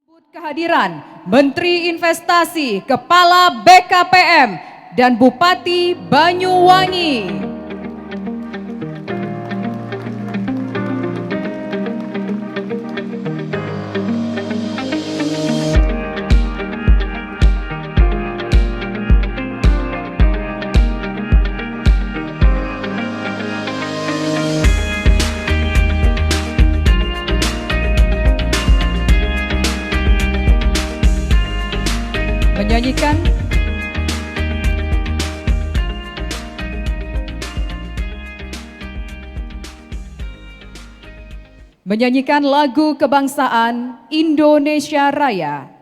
Kehadiran Menteri Investasi, Kepala BKPM, dan Bupati Banyuwangi. Menyanyikan lagu kebangsaan Indonesia Raya.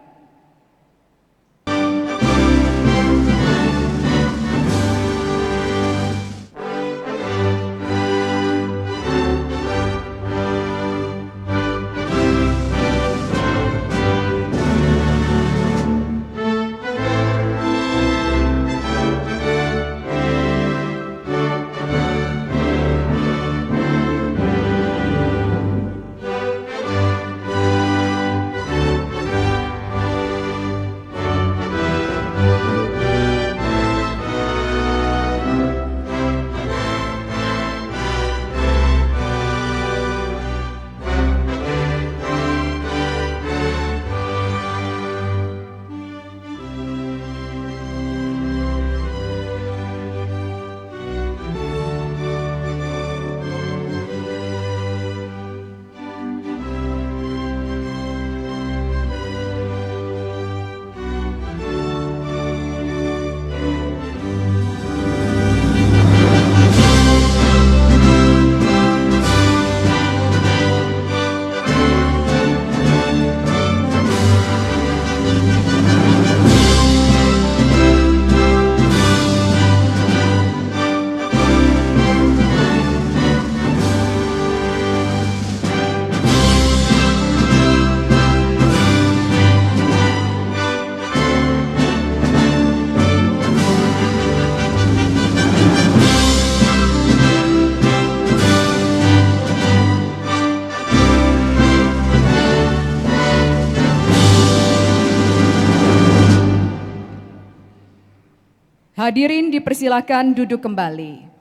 Hadirin dipersilakan duduk kembali.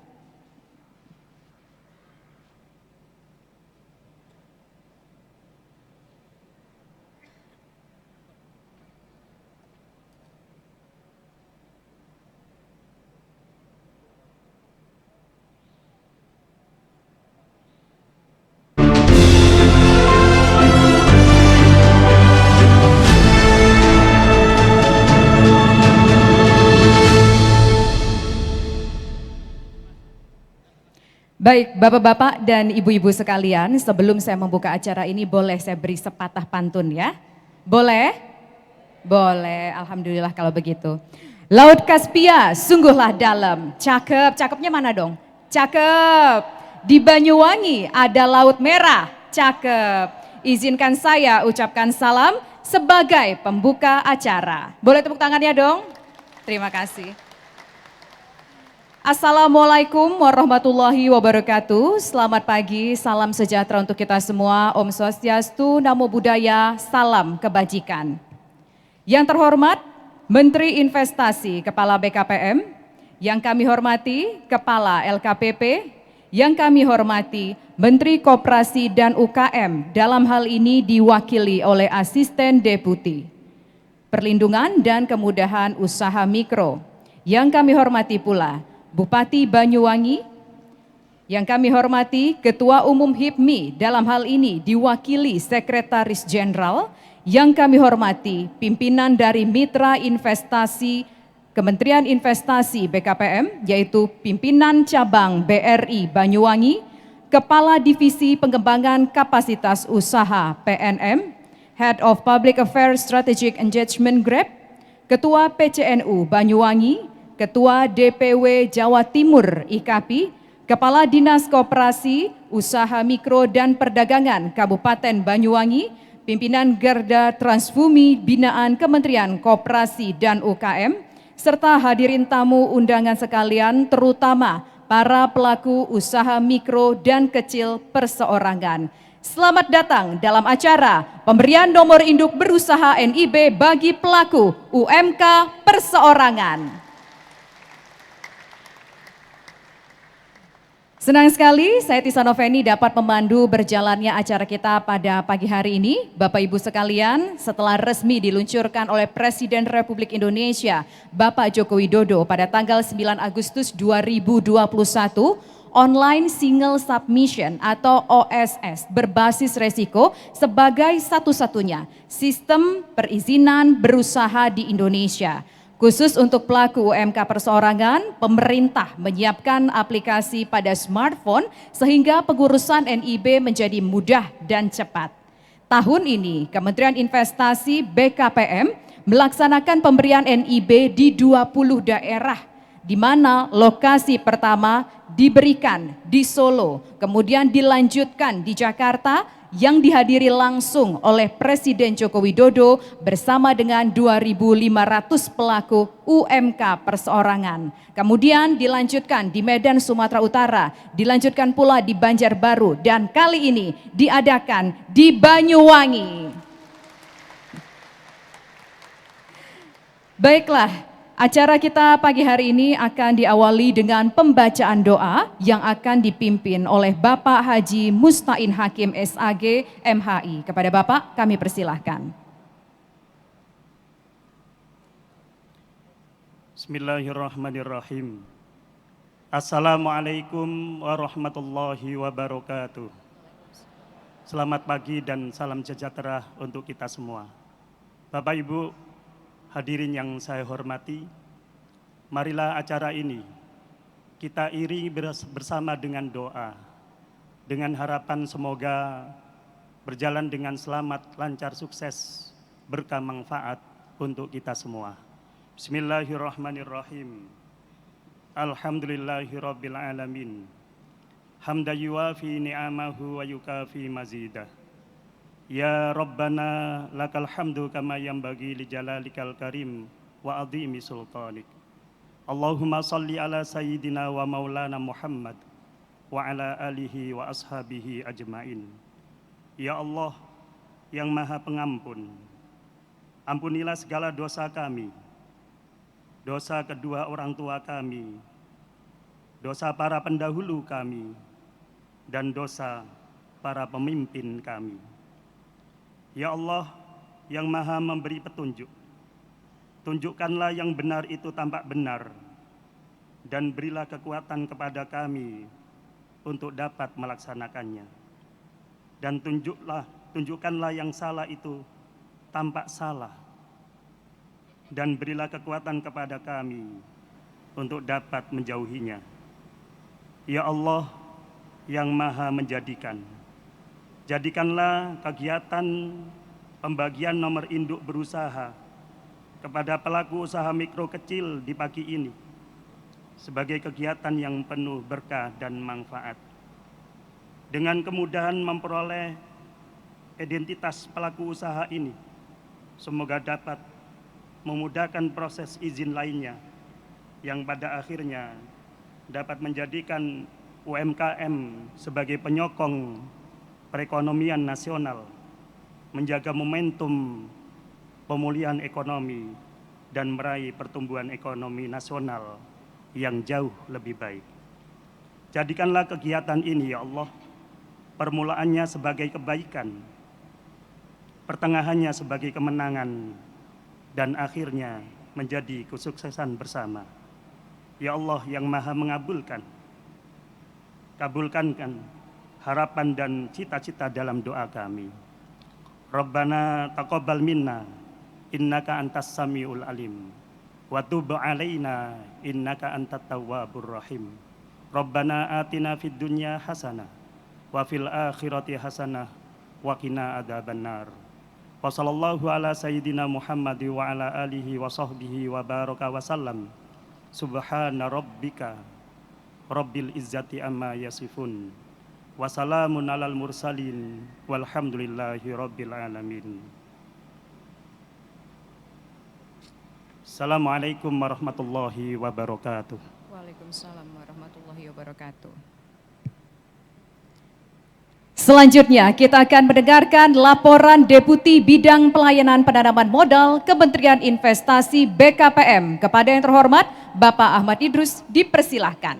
Baik, Bapak-Bapak dan Ibu-Ibu sekalian, sebelum saya membuka acara ini boleh saya beri sepatah pantun ya? Boleh? Boleh, Alhamdulillah kalau begitu. Laut Kaspia sungguhlah dalam, cakep, cakepnya mana dong? Cakep. Di Banyuwangi ada Laut Merah, cakep. Izinkan saya ucapkan salam sebagai pembuka acara. Boleh tepuk tangannya dong? Terima kasih. Assalamualaikum warahmatullahi wabarakatuh. Selamat pagi, salam sejahtera untuk kita semua. Om Swastiastu, Namo Buddhaya, salam kebajikan. Yang terhormat Menteri Investasi, Kepala BKPM, yang kami hormati Kepala LKPP, yang kami hormati Menteri Koperasi dan UKM, dalam hal ini diwakili oleh Asisten Deputi Perlindungan dan Kemudahan Usaha Mikro, yang kami hormati pula Bupati Banyuwangi, yang kami hormati Ketua Umum HIPMI, dalam hal ini diwakili Sekretaris Jenderal, yang kami hormati pimpinan dari Mitra Investasi Kementerian Investasi BKPM, yaitu pimpinan cabang BRI Banyuwangi, Kepala Divisi Pengembangan Kapasitas Usaha PNM, Head of Public Affairs Strategic Engagement Grab, Ketua PCNU Banyuwangi, Ketua DPW Jawa Timur IKAPI, Kepala Dinas Koperasi, Usaha Mikro dan Perdagangan Kabupaten Banyuwangi, pimpinan Garda Transbumi binaan Kementerian Koperasi dan UKM, serta hadirin tamu undangan sekalian, terutama para pelaku usaha mikro dan kecil perseorangan. Selamat datang dalam acara pemberian nomor induk berusaha NIB bagi pelaku UMK perseorangan. Senang sekali saya Tisa Noveni dapat memandu berjalannya acara kita pada pagi hari ini. Bapak Ibu sekalian, setelah resmi diluncurkan oleh Presiden Republik Indonesia Bapak Joko Widodo pada tanggal 9 Agustus 2021, Online Single Submission atau OSS berbasis resiko sebagai satu-satunya sistem perizinan berusaha di Indonesia. Khusus untuk pelaku UMK perseorangan, pemerintah menyiapkan aplikasi pada smartphone sehingga pengurusan NIB menjadi mudah dan cepat. Tahun ini, Kementerian Investasi BKPM melaksanakan pemberian NIB di 20 daerah, di mana lokasi pertama diberikan di Solo, kemudian dilanjutkan di Jakarta, yang dihadiri langsung oleh Presiden Joko Widodo bersama dengan 2.500 pelaku UMK perseorangan. Kemudian dilanjutkan di Medan, Sumatera Utara, dilanjutkan pula di Banjarbaru, dan kali ini diadakan di Banyuwangi. Baiklah. Acara kita pagi hari ini akan diawali dengan pembacaan doa yang akan dipimpin oleh Bapak Haji Mustain Hakim SAG MHI. Kepada Bapak kami persilahkan. Bismillahirrahmanirrahim. Assalamualaikum warahmatullahi wabarakatuh. Selamat pagi dan salam sejahtera untuk kita semua. Bapak Ibu hadirin yang saya hormati, marilah acara ini kita iringi bersama dengan doa, dengan harapan semoga berjalan dengan selamat, lancar, sukses, berkah manfaat untuk kita semua. Bismillahirrahmanirrahim. Alhamdulillahirabbil alamin. Hamdan yuwafi ni'amahu wa yukafi mazidah. Ya Rabbana lakal hamdu kama yanbaghi li jalalikal karim wa azimi sultanik. Allahumma salli ala sayyidina wa maulana Muhammad wa ala alihi wa ashabihi ajmain. Ya Allah yang Maha Pengampun, ampunilah segala dosa kami, dosa kedua orang tua kami, dosa para pendahulu kami, dan dosa para pemimpin kami. Ya Allah yang Maha memberi petunjuk, tunjukkanlah yang benar itu tampak benar, dan berilah kekuatan kepada kami untuk dapat melaksanakannya. Dan tunjukkanlah yang salah itu tampak salah, dan berilah kekuatan kepada kami untuk dapat menjauhinya. Ya Allah yang Maha menjadikan, jadikanlah kegiatan pembagian nomor induk berusaha kepada pelaku usaha mikro kecil di pagi ini sebagai kegiatan yang penuh berkah dan manfaat. Dengan kemudahan memperoleh identitas pelaku usaha ini, semoga dapat memudahkan proses izin lainnya yang pada akhirnya dapat menjadikan UMKM sebagai penyokong perekonomian nasional, menjaga momentum pemulihan ekonomi, dan meraih pertumbuhan ekonomi nasional yang jauh lebih baik. Jadikanlah kegiatan ini, ya Allah, permulaannya sebagai kebaikan, pertengahannya sebagai kemenangan, dan akhirnya menjadi kesuksesan bersama. Ya Allah yang Maha mengabulkan, kabulkan harapan dan cita-cita dalam doa kami. Rabbana taqabbal minna innaka antas samiul alim wa tub alaina innaka antat tawwabur rahim. Rabbana atina fid dunya hasanah wa fil akhirati hasanah wa qina adzabannar. Wa sallallahu ala sayyidina Muhammad wa ala alihi wa sahbihi wa baraka wa sallam. Subhana rabbika rabbil izzati amma yasifun. Wassalamun alal mursalin walhamdulillahi rabbil alamin. Assalamualaikum warahmatullahi wabarakatuh. Waalaikumsalam warahmatullahi wabarakatuh. Selanjutnya kita akan mendengarkan laporan Deputi Bidang Pelayanan Penanaman Modal Kementerian Investasi BKPM. Kepada yang terhormat Bapak Ahmad Idrus, dipersilahkan.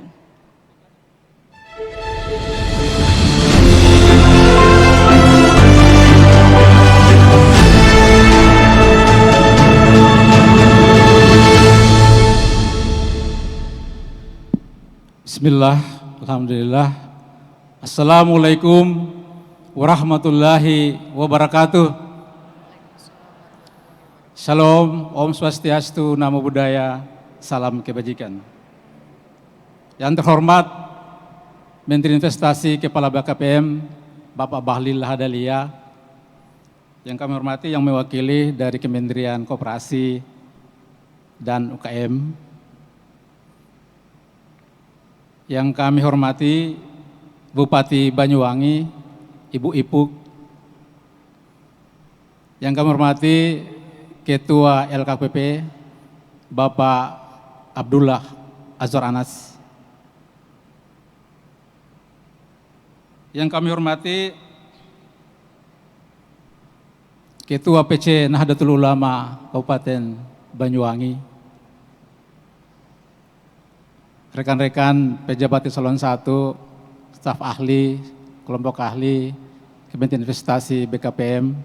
Bismillah, alhamdulillah. Assalamualaikum warahmatullahi wabarakatuh. Shalom, Om Swastiastu, Namo Buddhaya, salam kebajikan. Yang terhormat Menteri Investasi Kepala BKPM, Bapak Bahlil Lahadalia, yang kami hormati yang mewakili dari Kementerian Koperasi dan UKM, yang kami hormati Bupati Banyuwangi, Ibu Ipuk, yang kami hormati Ketua LKPP, Bapak Abdullah Azwar Anas, yang kami hormati Ketua PC Nahdlatul Ulama Kabupaten Banyuwangi, rekan-rekan pejabat eselon 1, staf ahli, kelompok ahli, Kementerian Investasi BKPM,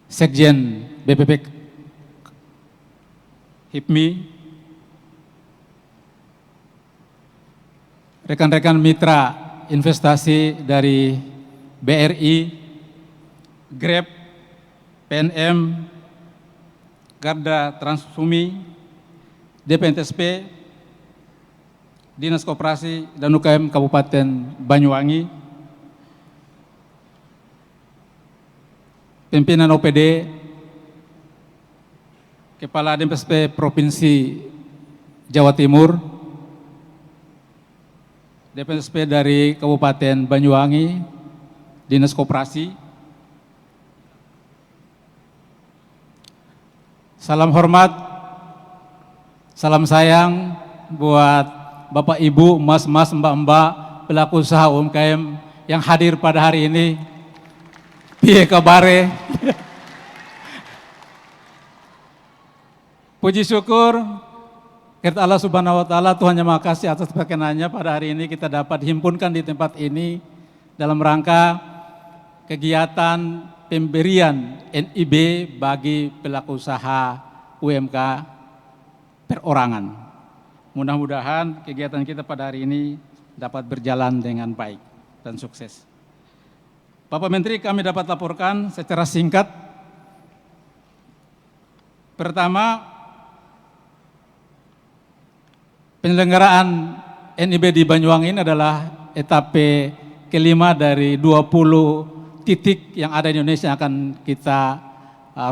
Sekjen BPP HIPMI, rekan-rekan mitra investasi dari BRI, Grab, PNM, Garda Transfumi, DPNTSP, Dinas Koperasi dan UKM Kabupaten Banyuwangi, pimpinan OPD, Kepala DMSP Provinsi Jawa Timur, DPNSP dari Kabupaten Banyuwangi, Dinas Koperasi. Salam hormat, salam sayang buat Bapak Ibu, Mas-mas, Mbak-mbak, pelaku usaha UMKM yang hadir pada hari ini. Piye kabare? Puji syukur kepada Allah Subhanahu wa taala, Tuhan yang Maha Kasih atas perkenannya pada hari ini kita dapat dihimpunkan di tempat ini dalam rangka kegiatan pemberian NIB bagi pelaku usaha UMK perorangan. Mudah-mudahan kegiatan kita pada hari ini dapat berjalan dengan baik dan sukses. Bapak Menteri, kami dapat laporkan secara singkat. Pertama, penyelenggaraan NIB di Banyuwangi ini adalah etape kelima dari 20 titik yang ada di Indonesia yang akan kita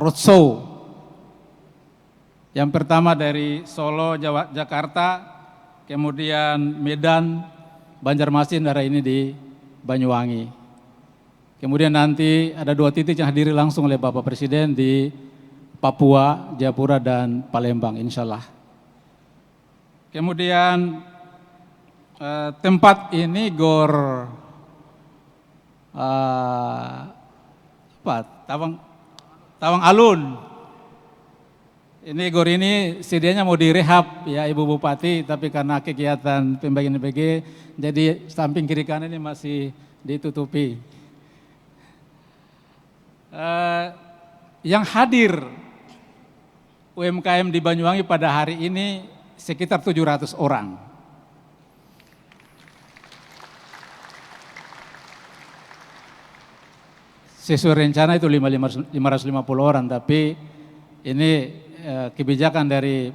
roadshow. Yang pertama dari Solo, Jakarta, kemudian Medan, Banjarmasin, dan ini di Banyuwangi. Kemudian nanti ada 2 titik yang hadiri langsung oleh Bapak Presiden di Papua, Jayapura, dan Palembang, insya Allah. Kemudian tempat ini GOR Tawang Alun. Ini GOR ini sedianya mau direhab ya Ibu Bupati, tapi karena kegiatan pembagian BG, jadi samping kiri kanan ini masih ditutupi. Yang hadir UMKM di Banyuwangi pada hari ini sekitar 700 orang. Sesuai rencana itu 550 orang, tapi ini kebijakan dari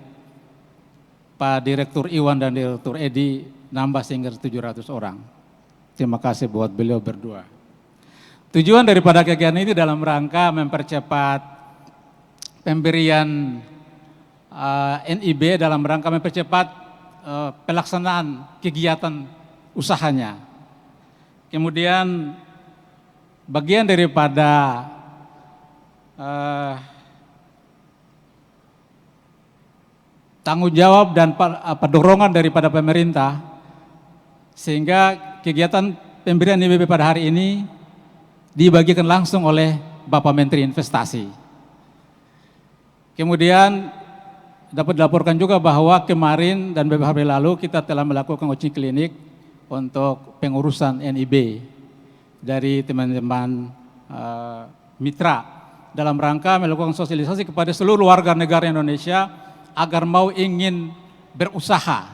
Pak Direktur Iwan dan Direktur Edi nambah sehingga 700 orang. Terima kasih buat beliau berdua. Tujuan daripada kegiatan ini dalam rangka mempercepat pemberian NIB, dalam rangka mempercepat pelaksanaan kegiatan usahanya. Kemudian bagian daripada tanggung jawab dan dorongan daripada pemerintah, sehingga kegiatan pemberian IBB pada hari ini dibagikan langsung oleh Bapak Menteri Investasi. Kemudian dapat dilaporkan juga bahwa kemarin dan beberapa hari lalu kita telah melakukan uji klinik untuk pengurusan NIB dari teman-teman mitra dalam rangka melakukan sosialisasi kepada seluruh warga negara Indonesia agar mau ingin berusaha.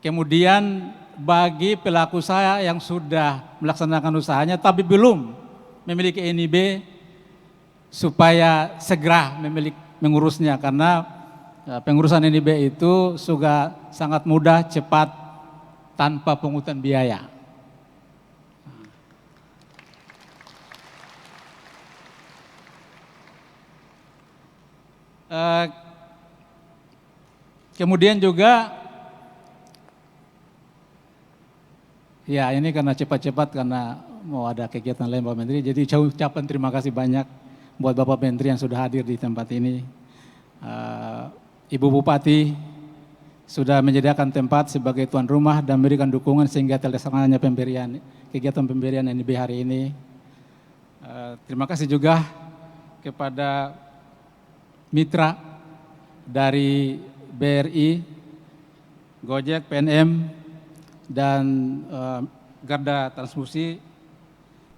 Kemudian bagi pelaku usaha yang sudah melaksanakan usahanya tapi belum memiliki NIB, supaya segera mengurusnya, karena pengurusan NIB itu juga sangat mudah, cepat, tanpa pungutan biaya. Kemudian juga, ya ini karena cepat-cepat karena mau ada kegiatan lain Bapak Menteri, jadi ucapan terima kasih banyak buat Bapak Menteri yang sudah hadir di tempat ini. Ibu Bupati sudah menyediakan tempat sebagai tuan rumah dan memberikan dukungan sehingga terlaksananya kegiatan pemberian NIB hari ini. Terima kasih juga kepada mitra dari BRI, Gojek, PNM, dan Garda Transfusi,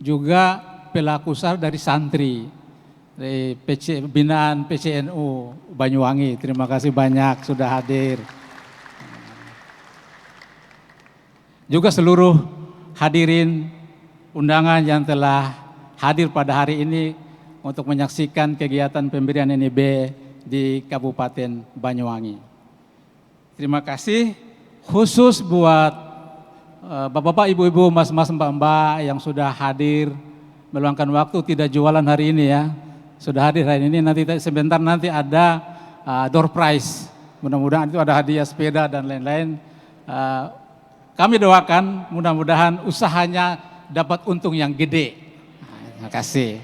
juga pelaku usaha dari santri, dari binaan PCNU Banyuwangi. Terima kasih banyak sudah hadir. Juga seluruh hadirin undangan yang telah hadir pada hari ini untuk menyaksikan kegiatan pemberian NIB di Kabupaten Banyuwangi. Terima kasih khusus buat bapak-bapak, ibu-ibu, mas-mas, mbak-mbak yang sudah hadir meluangkan waktu, tidak jualan hari ini ya. Sudah hadir hari ini, nanti sebentar nanti ada door prize. Mudah-mudahan itu ada hadiah sepeda dan lain-lain. Kami doakan mudah-mudahan usahanya dapat untung yang gede. Terima kasih.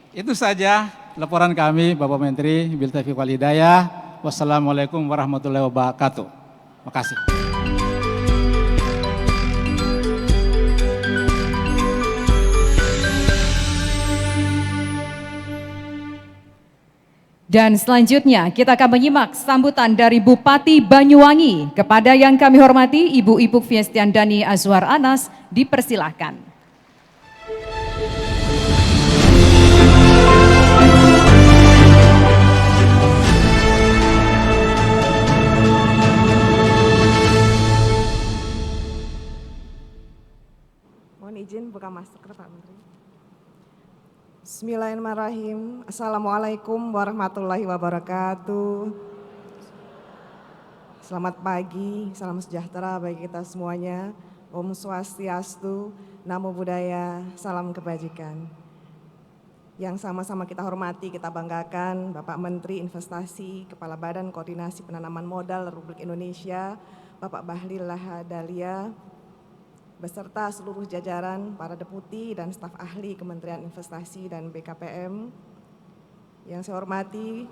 Itu saja laporan kami Bapak Menteri. Bil taufiq wal hidayah. Wassalamualaikum warahmatullahi wabarakatuh. Terima kasih. Dan selanjutnya kita akan menyimak sambutan dari Bupati Banyuwangi. Kepada yang kami hormati Ibu Ipuk Fiestiandani Azwar Anas, dipersilahkan. Mohon izin buka masker Pak Menteri. Bismillahirrahmanirrahim. Assalamualaikum warahmatullahi wabarakatuh. Selamat pagi, salam sejahtera bagi kita semuanya. Om Swastiastu, Namo Buddhaya, salam kebajikan. Yang sama-sama kita hormati, kita banggakan Bapak Menteri Investasi, Kepala Badan Koordinasi Penanaman Modal Republik Indonesia, Bapak Bahlil Lahadalia, beserta seluruh jajaran para deputi dan staf ahli Kementerian Investasi dan BKPM. Yang saya hormati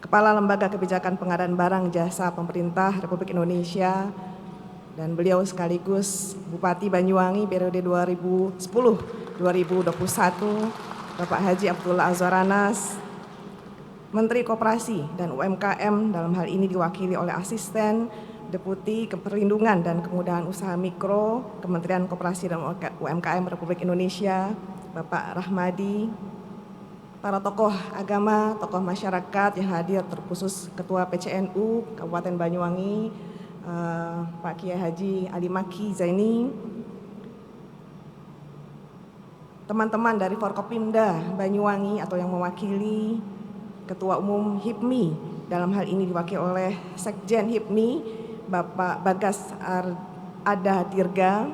Kepala Lembaga Kebijakan Pengadaan Barang Jasa Pemerintah Republik Indonesia dan beliau sekaligus Bupati Banyuwangi periode 2010-2021, Bapak Haji Abdullah Azwar Anas, Menteri Koperasi dan UMKM dalam hal ini diwakili oleh Asisten Deputi Perlindungan dan Kemudahan Usaha Mikro, Kementerian Koperasi dan UMKM Republik Indonesia, Bapak Rahmadi, para tokoh agama, tokoh masyarakat yang hadir, terkhusus Ketua PCNU Kabupaten Banyuwangi, Pak Kiai Haji Ali Maki Zaini, teman-teman dari Forkopimda Banyuwangi atau yang mewakili Ketua Umum HIPMI, dalam hal ini diwakili oleh Sekjen HIPMI, Bapak Bagas Ada Dirga,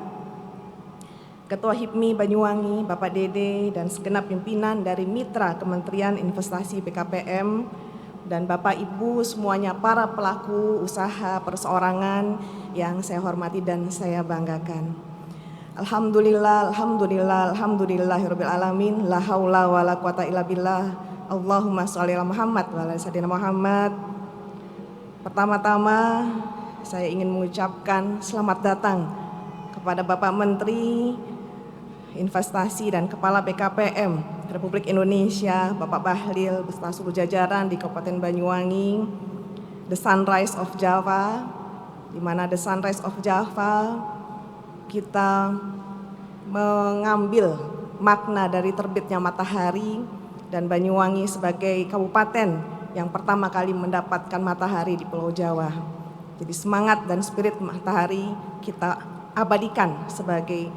Ketua HIPMI Banyuwangi, Bapak Dede, dan segenap pimpinan dari Mitra Kementerian Investasi BKPM, dan Bapak Ibu semuanya para pelaku usaha perseorangan yang saya hormati dan saya banggakan. Alhamdulillah, alhamdulillah, alhamdulillahirabbil alamin, la haula wala quwata illa billah. Allahumma sholli ala Muhammad wa ala sayyidina Muhammad. Pertama-tama saya ingin mengucapkan selamat datang kepada Bapak Menteri Investasi dan Kepala BKPM Republik Indonesia, Bapak Bahlil beserta seluruh jajaran di Kabupaten Banyuwangi, The Sunrise of Java, di mana The Sunrise of Java kita mengambil makna dari terbitnya matahari dan Banyuwangi sebagai kabupaten yang pertama kali mendapatkan matahari di Pulau Jawa. Jadi semangat dan spirit matahari kita abadikan sebagai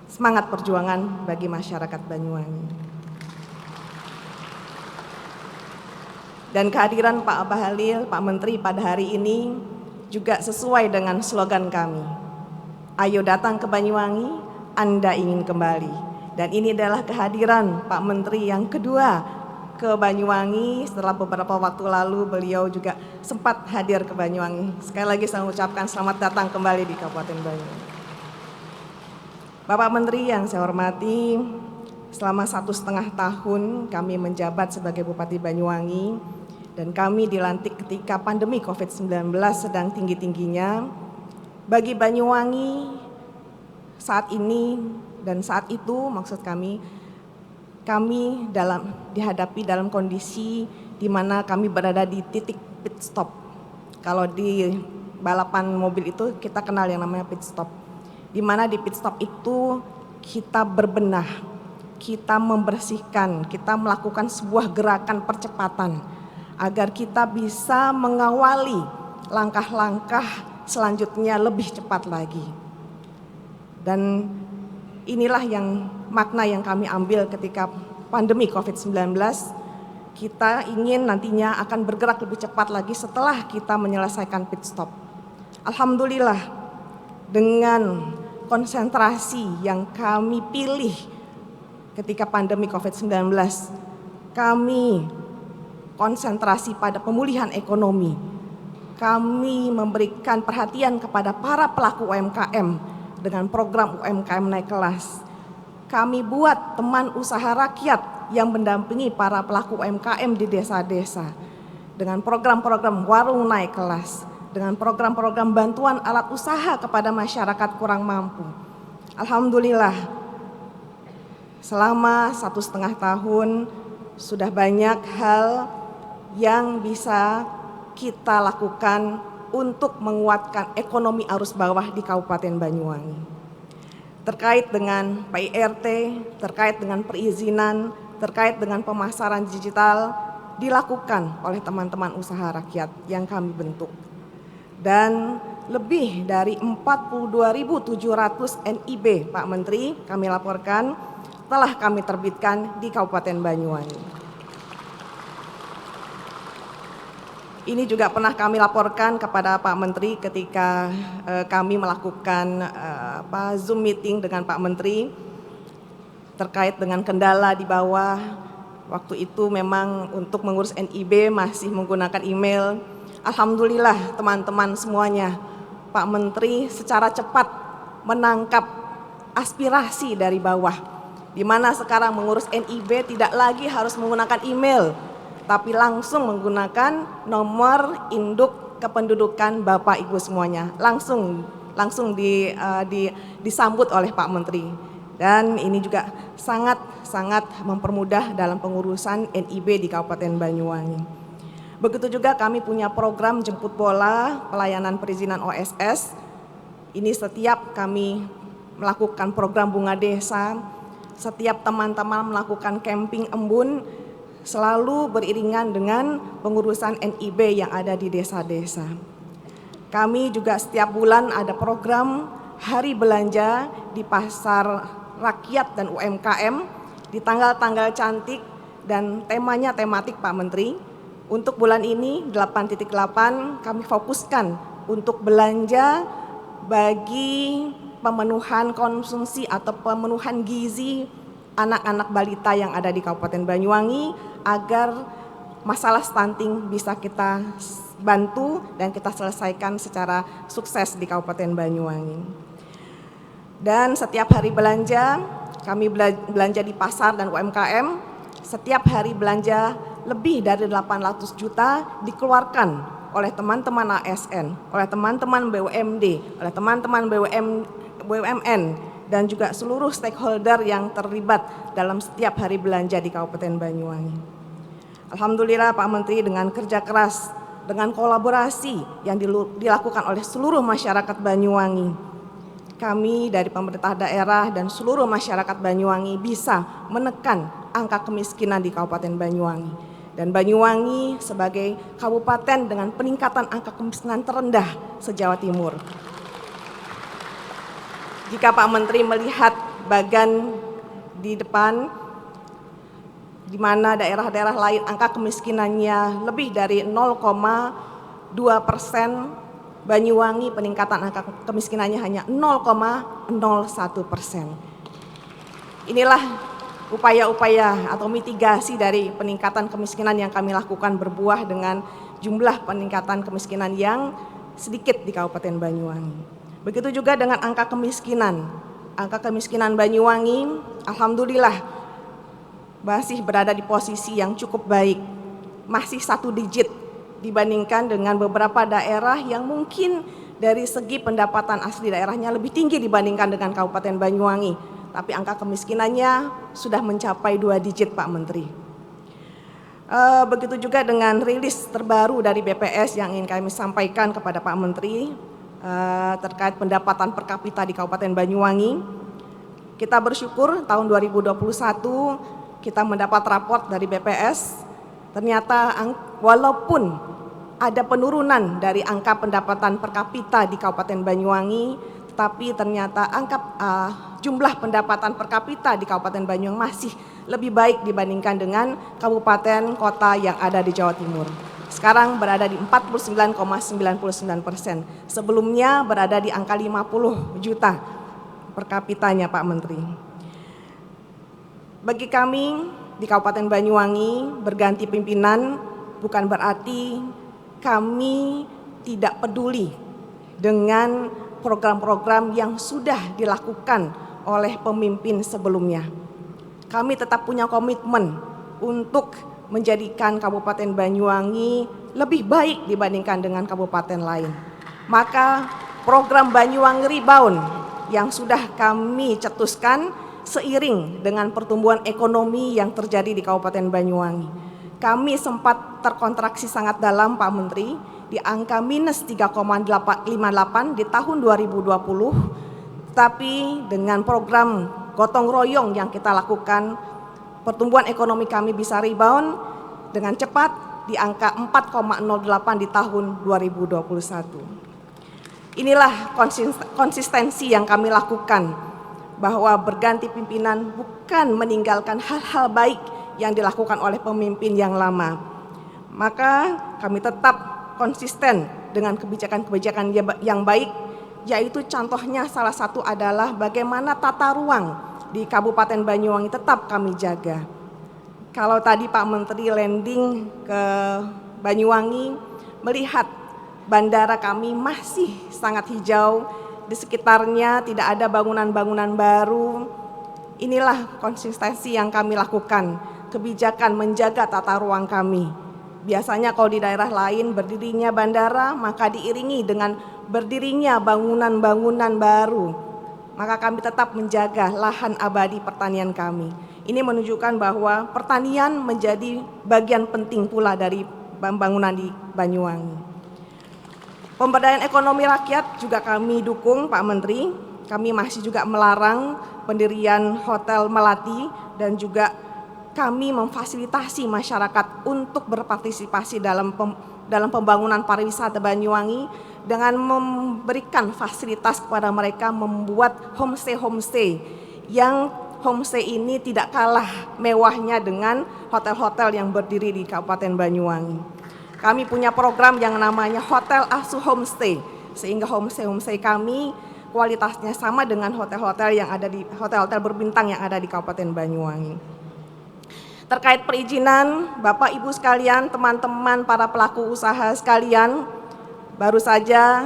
semangat perjuangan bagi masyarakat Banyuwangi. Dan kehadiran Pak Bahlil, Pak Menteri pada hari ini juga sesuai dengan slogan kami. Ayo datang ke Banyuwangi, Anda ingin kembali. Dan ini adalah kehadiran Pak Menteri yang kedua ke Banyuwangi. Setelah beberapa waktu lalu beliau juga sempat hadir ke Banyuwangi. Sekali lagi saya mengucapkan selamat datang kembali di Kabupaten Banyuwangi. Bapak Menteri yang saya hormati, selama 1,5 tahun kami menjabat sebagai Bupati Banyuwangi dan kami dilantik ketika pandemi COVID-19 sedang tinggi-tingginya. Bagi Banyuwangi saat ini dan saat itu maksud kami dihadapi dalam kondisi di mana kami berada di titik pit stop. Kalau di balapan mobil itu kita kenal yang namanya pit stop. Di mana di pit stop itu kita berbenah, kita membersihkan, kita melakukan sebuah gerakan percepatan agar kita bisa mengawali langkah-langkah selanjutnya lebih cepat lagi. Dan inilah yang makna yang kami ambil ketika pandemi COVID-19. Kita ingin nantinya akan bergerak lebih cepat lagi setelah kita menyelesaikan pit stop. Alhamdulillah, dengan konsentrasi yang kami pilih ketika pandemi COVID-19, kami konsentrasi pada pemulihan ekonomi. Kami memberikan perhatian kepada para pelaku UMKM dengan program UMKM naik kelas. Kami buat teman usaha rakyat yang mendampingi para pelaku UMKM di desa-desa dengan program-program warung naik kelas, dengan program-program bantuan alat usaha kepada masyarakat kurang mampu. Alhamdulillah, selama 1,5 tahun sudah banyak hal yang bisa kita lakukan untuk menguatkan ekonomi arus bawah di Kabupaten Banyuwangi. Terkait dengan PIRT, terkait dengan perizinan, terkait dengan pemasaran digital dilakukan oleh teman-teman usaha rakyat yang kami bentuk. Dan lebih dari 42.700 NIB, Pak Menteri, kami laporkan telah kami terbitkan di Kabupaten Banyuwangi. Ini juga pernah kami laporkan kepada Pak Menteri ketika kami melakukan Zoom meeting dengan Pak Menteri terkait dengan kendala di bawah. Waktu itu memang untuk mengurus NIB masih menggunakan email. Alhamdulillah teman-teman semuanya, Pak Menteri secara cepat menangkap aspirasi dari bawah, di mana sekarang mengurus NIB tidak lagi harus menggunakan email, tapi langsung menggunakan nomor induk kependudukan Bapak Ibu semuanya, langsung disambut oleh Pak Menteri. Dan ini juga sangat mempermudah dalam pengurusan NIB di Kabupaten Banyuwangi. Begitu juga kami punya program jemput bola pelayanan perizinan OSS. Ini setiap kami melakukan program bunga desa, setiap teman-teman melakukan camping embun, selalu beriringan dengan pengurusan NIB yang ada di desa-desa. Kami juga setiap bulan ada program hari belanja di pasar rakyat dan UMKM di tanggal-tanggal cantik dan temanya tematik Pak Menteri. Untuk bulan ini 8.8 kami fokuskan untuk belanja bagi pemenuhan konsumsi atau pemenuhan gizi anak-anak balita yang ada di Kabupaten Banyuwangi agar masalah stunting bisa kita bantu dan kita selesaikan secara sukses di Kabupaten Banyuwangi. Dan setiap hari belanja, kami belanja di pasar dan UMKM, setiap hari belanja lebih dari 800 juta dikeluarkan oleh teman-teman ASN, oleh teman-teman BUMD, oleh teman-teman BUMN, dan juga seluruh stakeholder yang terlibat dalam setiap hari belanja di Kabupaten Banyuwangi. Alhamdulillah Pak Menteri, dengan kerja keras, dengan kolaborasi yang dilakukan oleh seluruh masyarakat Banyuwangi, kami dari pemerintah daerah dan seluruh masyarakat Banyuwangi bisa menekan angka kemiskinan di Kabupaten Banyuwangi. Dan Banyuwangi sebagai kabupaten dengan peningkatan angka kemiskinan terendah se-Jawa Timur. Jika Pak Menteri melihat bagan di depan, di mana daerah-daerah lain angka kemiskinannya lebih dari 0,2%, Banyuwangi peningkatan angka kemiskinannya hanya 0,01%. Inilah upaya-upaya atau mitigasi dari peningkatan kemiskinan yang kami lakukan berbuah dengan jumlah peningkatan kemiskinan yang sedikit di Kabupaten Banyuwangi. Begitu juga dengan angka kemiskinan. Angka kemiskinan Banyuwangi, alhamdulillah, masih berada di posisi yang cukup baik, masih 1 digit dibandingkan dengan beberapa daerah yang mungkin dari segi pendapatan asli daerahnya lebih tinggi dibandingkan dengan Kabupaten Banyuwangi. Tapi angka kemiskinannya sudah mencapai 2 digit Pak Menteri. Begitu juga dengan rilis terbaru dari BPS yang ingin kami sampaikan kepada Pak Menteri terkait pendapatan per kapita di Kabupaten Banyuwangi. Kita bersyukur tahun 2021 kita mendapat raport dari BPS, ternyata walaupun ada penurunan dari angka pendapatan per kapita di Kabupaten Banyuwangi, tapi ternyata angka jumlah pendapatan per kapita di Kabupaten Banyuwangi masih lebih baik dibandingkan dengan kabupaten kota yang ada di Jawa Timur. Sekarang berada di 49,99%. Sebelumnya berada di angka 50 juta per kapitanya Pak Menteri. Bagi kami di Kabupaten Banyuwangi berganti pimpinan bukan berarti kami tidak peduli dengan program-program yang sudah dilakukan oleh pemimpin sebelumnya. Kami tetap punya komitmen untuk menjadikan Kabupaten Banyuwangi lebih baik dibandingkan dengan kabupaten lain. Maka program Banyuwangi Rebound yang sudah kami cetuskan seiring dengan pertumbuhan ekonomi yang terjadi di Kabupaten Banyuwangi. Kami sempat terkontraksi sangat dalam Pak Menteri, di angka minus 3,58 di tahun 2020, tapi dengan program gotong royong yang kita lakukan, pertumbuhan ekonomi kami bisa rebound dengan cepat di angka 4,08 di tahun 2021. Inilah konsistensi yang kami lakukan, bahwa berganti pimpinan bukan meninggalkan hal-hal baik yang dilakukan oleh pemimpin yang lama. Maka kami tetap konsisten dengan kebijakan-kebijakan yang baik, yaitu contohnya salah satu adalah bagaimana tata ruang di Kabupaten Banyuwangi tetap kami jaga. Kalau tadi Pak Menteri landing ke Banyuwangi, melihat bandara kami masih sangat hijau, di sekitarnya tidak ada bangunan-bangunan baru. Inilah konsistensi yang kami lakukan, kebijakan menjaga tata ruang kami. Biasanya kalau di daerah lain berdirinya bandara, maka diiringi dengan berdirinya bangunan-bangunan baru. Maka kami tetap menjaga lahan abadi pertanian kami. Ini menunjukkan bahwa pertanian menjadi bagian penting pula dari pembangunan di Banyuwangi. Pemberdayaan ekonomi rakyat juga kami dukung Pak Menteri. Kami masih juga melarang pendirian Hotel Melati dan juga kami memfasilitasi masyarakat untuk berpartisipasi dalam pembangunan pariwisata Banyuwangi dengan memberikan fasilitas kepada mereka membuat homestay yang homestay ini tidak kalah mewahnya dengan hotel-hotel yang berdiri di Kabupaten Banyuwangi. Kami punya program yang namanya Hotel Asuh Homestay, sehingga homestay kami kualitasnya sama dengan hotel-hotel yang ada di hotel-hotel berbintang yang ada di Kabupaten Banyuwangi. Terkait perizinan, Bapak Ibu sekalian, teman-teman para pelaku usaha sekalian, baru saja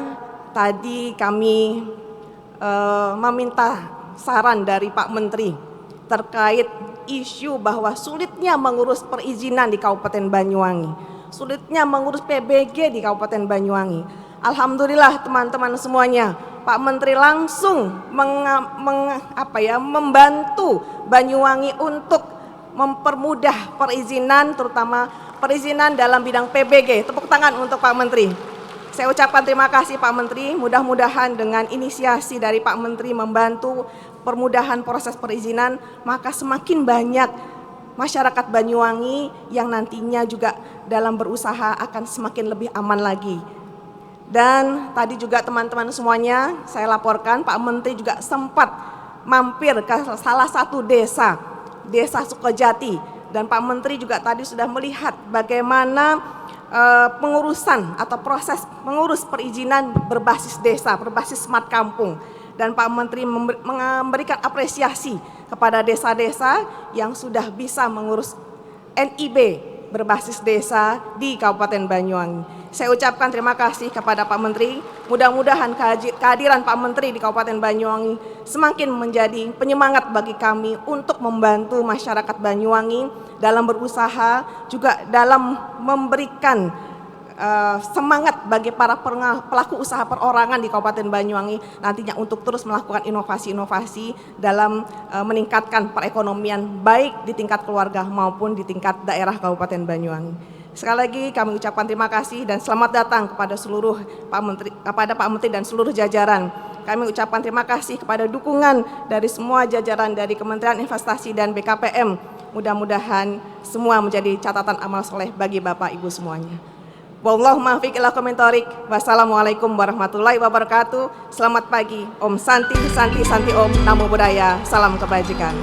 tadi kami meminta saran dari Pak Menteri terkait isu bahwa sulitnya mengurus perizinan di Kabupaten Banyuwangi, sulitnya mengurus PBG di Kabupaten Banyuwangi. Alhamdulillah teman-teman semuanya, Pak Menteri langsung membantu Banyuwangi untuk mempermudah perizinan, terutama perizinan dalam bidang PBG. Tepuk tangan untuk Pak Menteri. Saya ucapkan terima kasih Pak Menteri, mudah-mudahan dengan inisiasi dari Pak Menteri membantu permudahan proses perizinan, maka semakin banyak masyarakat Banyuwangi yang nantinya juga dalam berusaha akan semakin lebih aman lagi. Dan tadi juga teman-teman semuanya, saya laporkan Pak Menteri juga sempat mampir ke salah satu desa Sukojati, dan Pak Menteri juga tadi sudah melihat bagaimana pengurusan atau proses mengurus perizinan berbasis desa, berbasis smart kampung. Dan Pak Menteri memberikan apresiasi kepada desa-desa yang sudah bisa mengurus NIB berbasis desa di Kabupaten Banyuwangi. Saya ucapkan terima kasih kepada Pak Menteri. Mudah-mudahan kehadiran Pak Menteri di Kabupaten Banyuwangi semakin menjadi penyemangat bagi kami untuk membantu masyarakat Banyuwangi dalam berusaha, juga dalam memberikan semangat bagi para pelaku usaha perorangan di Kabupaten Banyuwangi nantinya untuk terus melakukan inovasi-inovasi dalam meningkatkan perekonomian baik di tingkat keluarga maupun di tingkat daerah Kabupaten Banyuwangi. Sekali lagi kami ucapkan terima kasih dan selamat datang kepada seluruh Pak Menteri dan seluruh jajaran. Kami ucapkan terima kasih kepada dukungan dari semua jajaran dari Kementerian Investasi dan BKPM. Mudah-mudahan semua menjadi catatan amal soleh bagi Bapak Ibu semuanya. Wallahumma fiq ila komentarik. Wassalamualaikum warahmatullahi wabarakatuh. Selamat pagi. Om Santi, Santi, Santi Om. Namo Buddhaya. Salam kebajikan.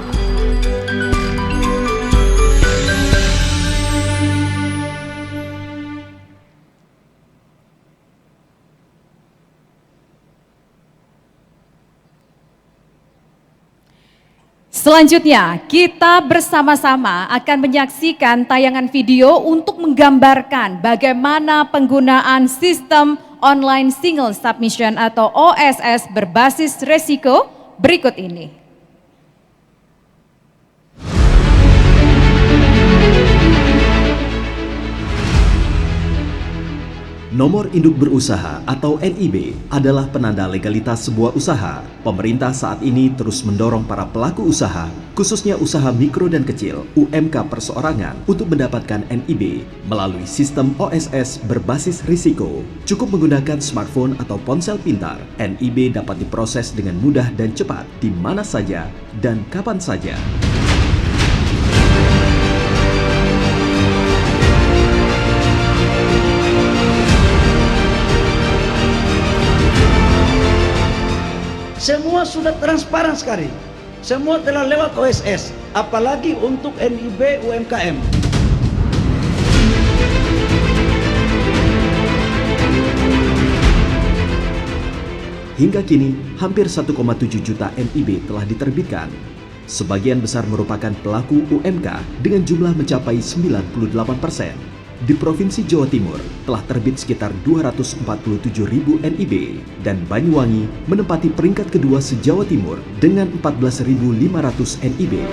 Selanjutnya, kita bersama-sama akan menyaksikan tayangan video untuk menggambarkan bagaimana penggunaan sistem online single submission atau OSS berbasis resiko berikut ini. Nomor induk berusaha atau NIB adalah penanda legalitas sebuah usaha. Pemerintah saat ini terus mendorong para pelaku usaha, khususnya usaha mikro dan kecil, UMK perseorangan, untuk mendapatkan NIB melalui sistem OSS berbasis risiko. Cukup menggunakan smartphone atau ponsel pintar, NIB dapat diproses dengan mudah dan cepat di mana saja dan kapan saja. Semua sudah transparan sekali. Semua telah lewat OSS, apalagi untuk NIB UMKM. Hingga kini, hampir 1,7 juta NIB telah diterbitkan. Sebagian besar merupakan pelaku UMK dengan jumlah mencapai 98%. Di Provinsi Jawa Timur telah terbit sekitar 247.000 NIB dan Banyuwangi menempati peringkat kedua se-Jawa Timur dengan 14.500 NIB.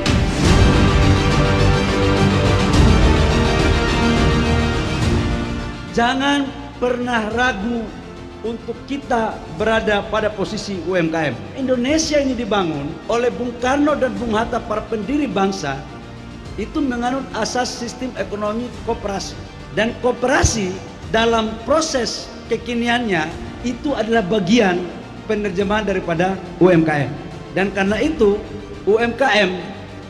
Jangan pernah ragu untuk kita berada pada posisi UMKM. Indonesia ini dibangun oleh Bung Karno dan Bung Hatta, para pendiri bangsa, itu menganut asas sistem ekonomi koperasi. Dan koperasi dalam proses kekiniannya itu adalah bagian penerjemahan daripada UMKM. Dan karena itu UMKM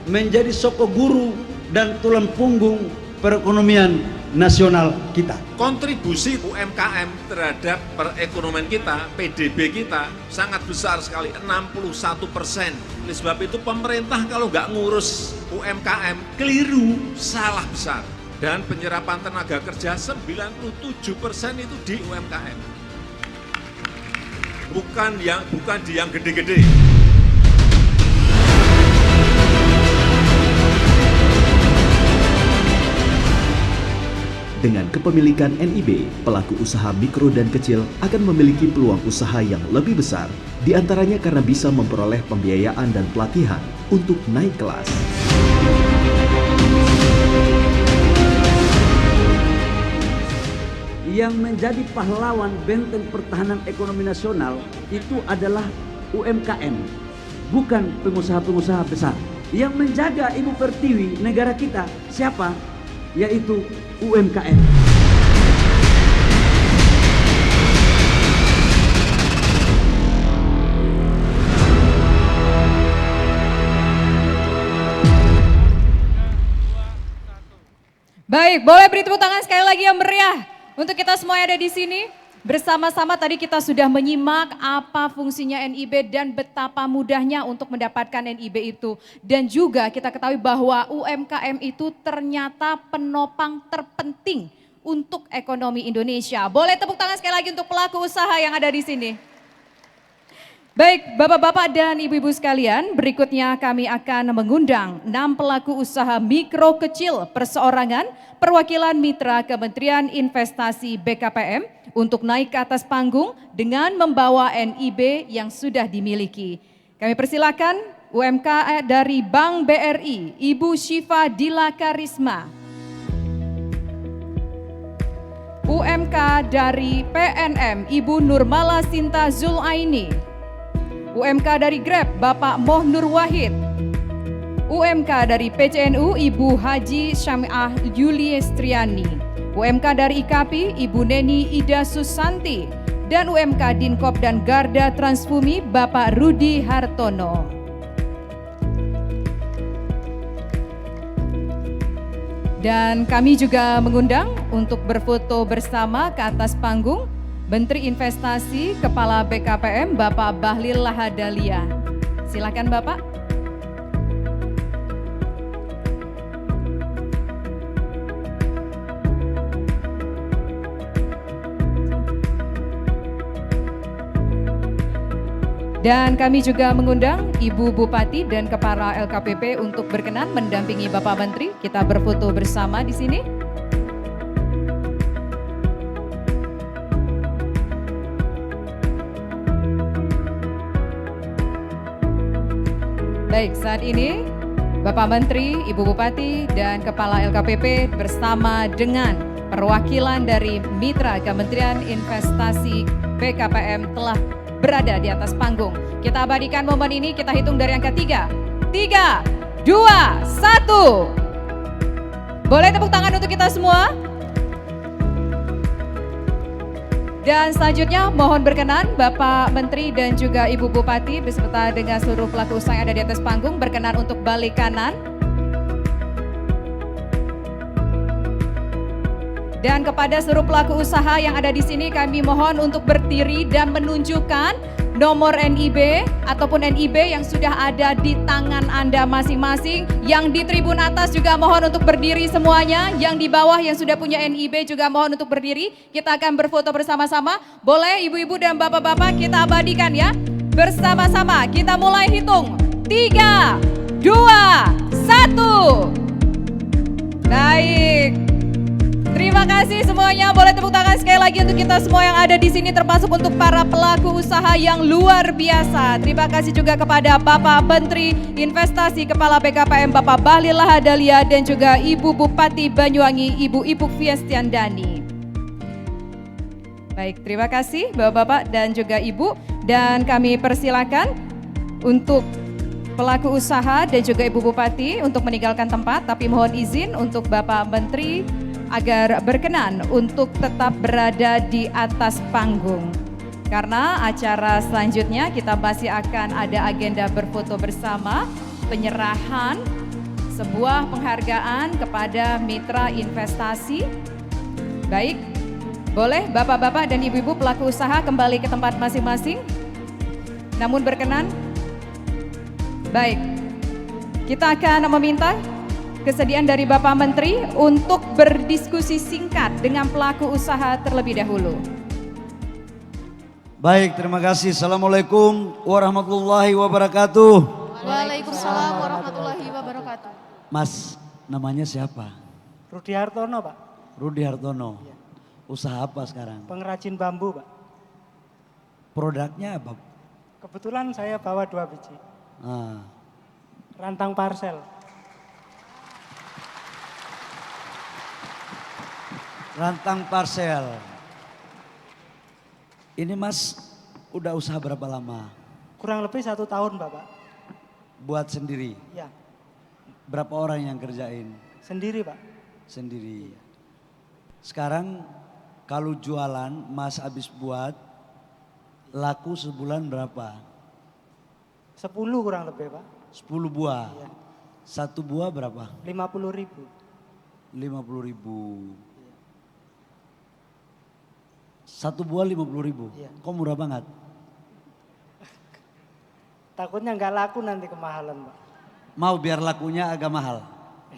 menjadi soko guru dan tulang punggung perekonomian nasional kita. Kontribusi UMKM terhadap perekonomian kita, PDB kita sangat besar sekali, 61%. Oleh sebab itu pemerintah kalau nggak ngurus UMKM keliru, salah besar. Dan penyerapan tenaga kerja 97% itu di UMKM. Bukan di yang gede-gede. Dengan kepemilikan NIB, pelaku usaha mikro dan kecil akan memiliki peluang usaha yang lebih besar, di antaranya karena bisa memperoleh pembiayaan dan pelatihan untuk naik kelas. Yang menjadi pahlawan benteng pertahanan ekonomi nasional itu adalah UMKM, bukan pengusaha-pengusaha besar. Yang menjaga Ibu Pertiwi negara kita siapa? Yaitu UMKM. Baik, boleh beri tepuk tangan sekali lagi yang meriah untuk kita semua yang ada di sini. Bersama-sama tadi kita sudah menyimak apa fungsinya NIB dan betapa mudahnya untuk mendapatkan NIB itu. Dan juga kita ketahui bahwa UMKM itu ternyata penopang terpenting untuk ekonomi Indonesia. Boleh tepuk tangan sekali lagi untuk pelaku usaha yang ada di sini. Baik, Bapak-bapak dan Ibu-ibu sekalian, berikutnya kami akan mengundang 6 pelaku usaha mikro kecil perseorangan perwakilan mitra Kementerian Investasi BKPM untuk naik ke atas panggung dengan membawa NIB yang sudah dimiliki. Kami persilakan UMK dari Bank BRI, Ibu Syifa Dila Karisma. UMK dari PNM, Ibu Nurmala Sinta Zulaini. UMK dari Grab, Bapak Moh Nur Wahid. UMK dari PCNU, Ibu Haji Syamiah Yuliestriani. UMK dari IKAPI, Ibu Neni Ida Susanti. Dan UMK Dinkop dan Garda Transfumi, Bapak Rudi Hartono. Dan kami juga mengundang untuk berfoto bersama ke atas panggung Menteri Investasi Kepala BKPM Bapak Bahlil Lahadalia. Silakan Bapak. Dan kami juga mengundang Ibu Bupati dan Kepala LKPP untuk berkenan mendampingi Bapak Menteri. Kita berfoto bersama di sini. Baik, saat ini Bapak Menteri, Ibu Bupati, dan Kepala LKPP bersama dengan perwakilan dari Mitra Kementerian Investasi BKPM telah berada di atas panggung. Kita abadikan momen ini, kita hitung dari angka 3. 3, 2, 1. Boleh tepuk tangan untuk kita semua? Dan selanjutnya mohon berkenan Bapak Menteri dan juga Ibu Bupati beserta dengan seluruh pelaku usaha yang ada di atas panggung berkenan untuk balik kanan. Dan kepada seluruh pelaku usaha yang ada di sini kami mohon untuk berdiri dan menunjukkan nomor NIB ataupun NIB yang sudah ada di tangan Anda masing-masing. Yang di tribun atas juga mohon untuk berdiri semuanya. Yang di bawah yang sudah punya NIB juga mohon untuk berdiri. Kita akan berfoto bersama-sama. Boleh ibu-ibu dan bapak-bapak kita abadikan ya. Bersama-sama kita mulai hitung. 3, 2, 1. Baik. Terima kasih semuanya. Boleh tepuk tangan sekali lagi untuk kita semua yang ada di sini, termasuk untuk para pelaku usaha yang luar biasa. Terima kasih juga kepada Bapak Menteri Investasi Kepala BKPM Bapak Bahlil Lahadalia dan juga Ibu Bupati Banyuwangi Ibu Ipuk Fiestiandani. Baik, terima kasih Bapak-bapak dan juga Ibu, dan kami persilakan untuk pelaku usaha dan juga Ibu Bupati untuk meninggalkan tempat, tapi mohon izin untuk Bapak Menteri agar berkenan untuk tetap berada di atas panggung. Karena acara selanjutnya kita masih akan ada agenda berfoto bersama, penyerahan sebuah penghargaan kepada mitra investasi. Baik, boleh Bapak-bapak dan Ibu-ibu pelaku usaha kembali ke tempat masing-masing. Namun berkenan. Baik, kita akan meminta kesediaan dari Bapak Menteri untuk berdiskusi singkat dengan pelaku usaha terlebih dahulu. Baik, terima kasih. Assalamualaikum warahmatullahi wabarakatuh. Waalaikumsalam warahmatullahi wabarakatuh. Mas, namanya siapa? Rudi Hartono, Pak. Rudi Hartono. Usaha apa sekarang? Pengrajin bambu, Pak. Produknya apa? Kebetulan saya bawa 2 biji. Nah, Rantang Parcel. Rantang Parcel. Ini Mas udah usaha berapa lama? Kurang lebih 1 tahun Bapak. Buat sendiri? Ya, Berapa orang yang kerjain? sendiri Pak. Sendiri. Sekarang kalau jualan Mas habis buat, laku sebulan berapa? 10 kurang lebih Pak. 10 buah. Iya. Satu buah berapa? 50.000. 50.000. Satu buah 50.000. Iya. Kok murah banget? Takutnya nggak laku nanti kemahalan Pak. Mau biar lakunya agak mahal.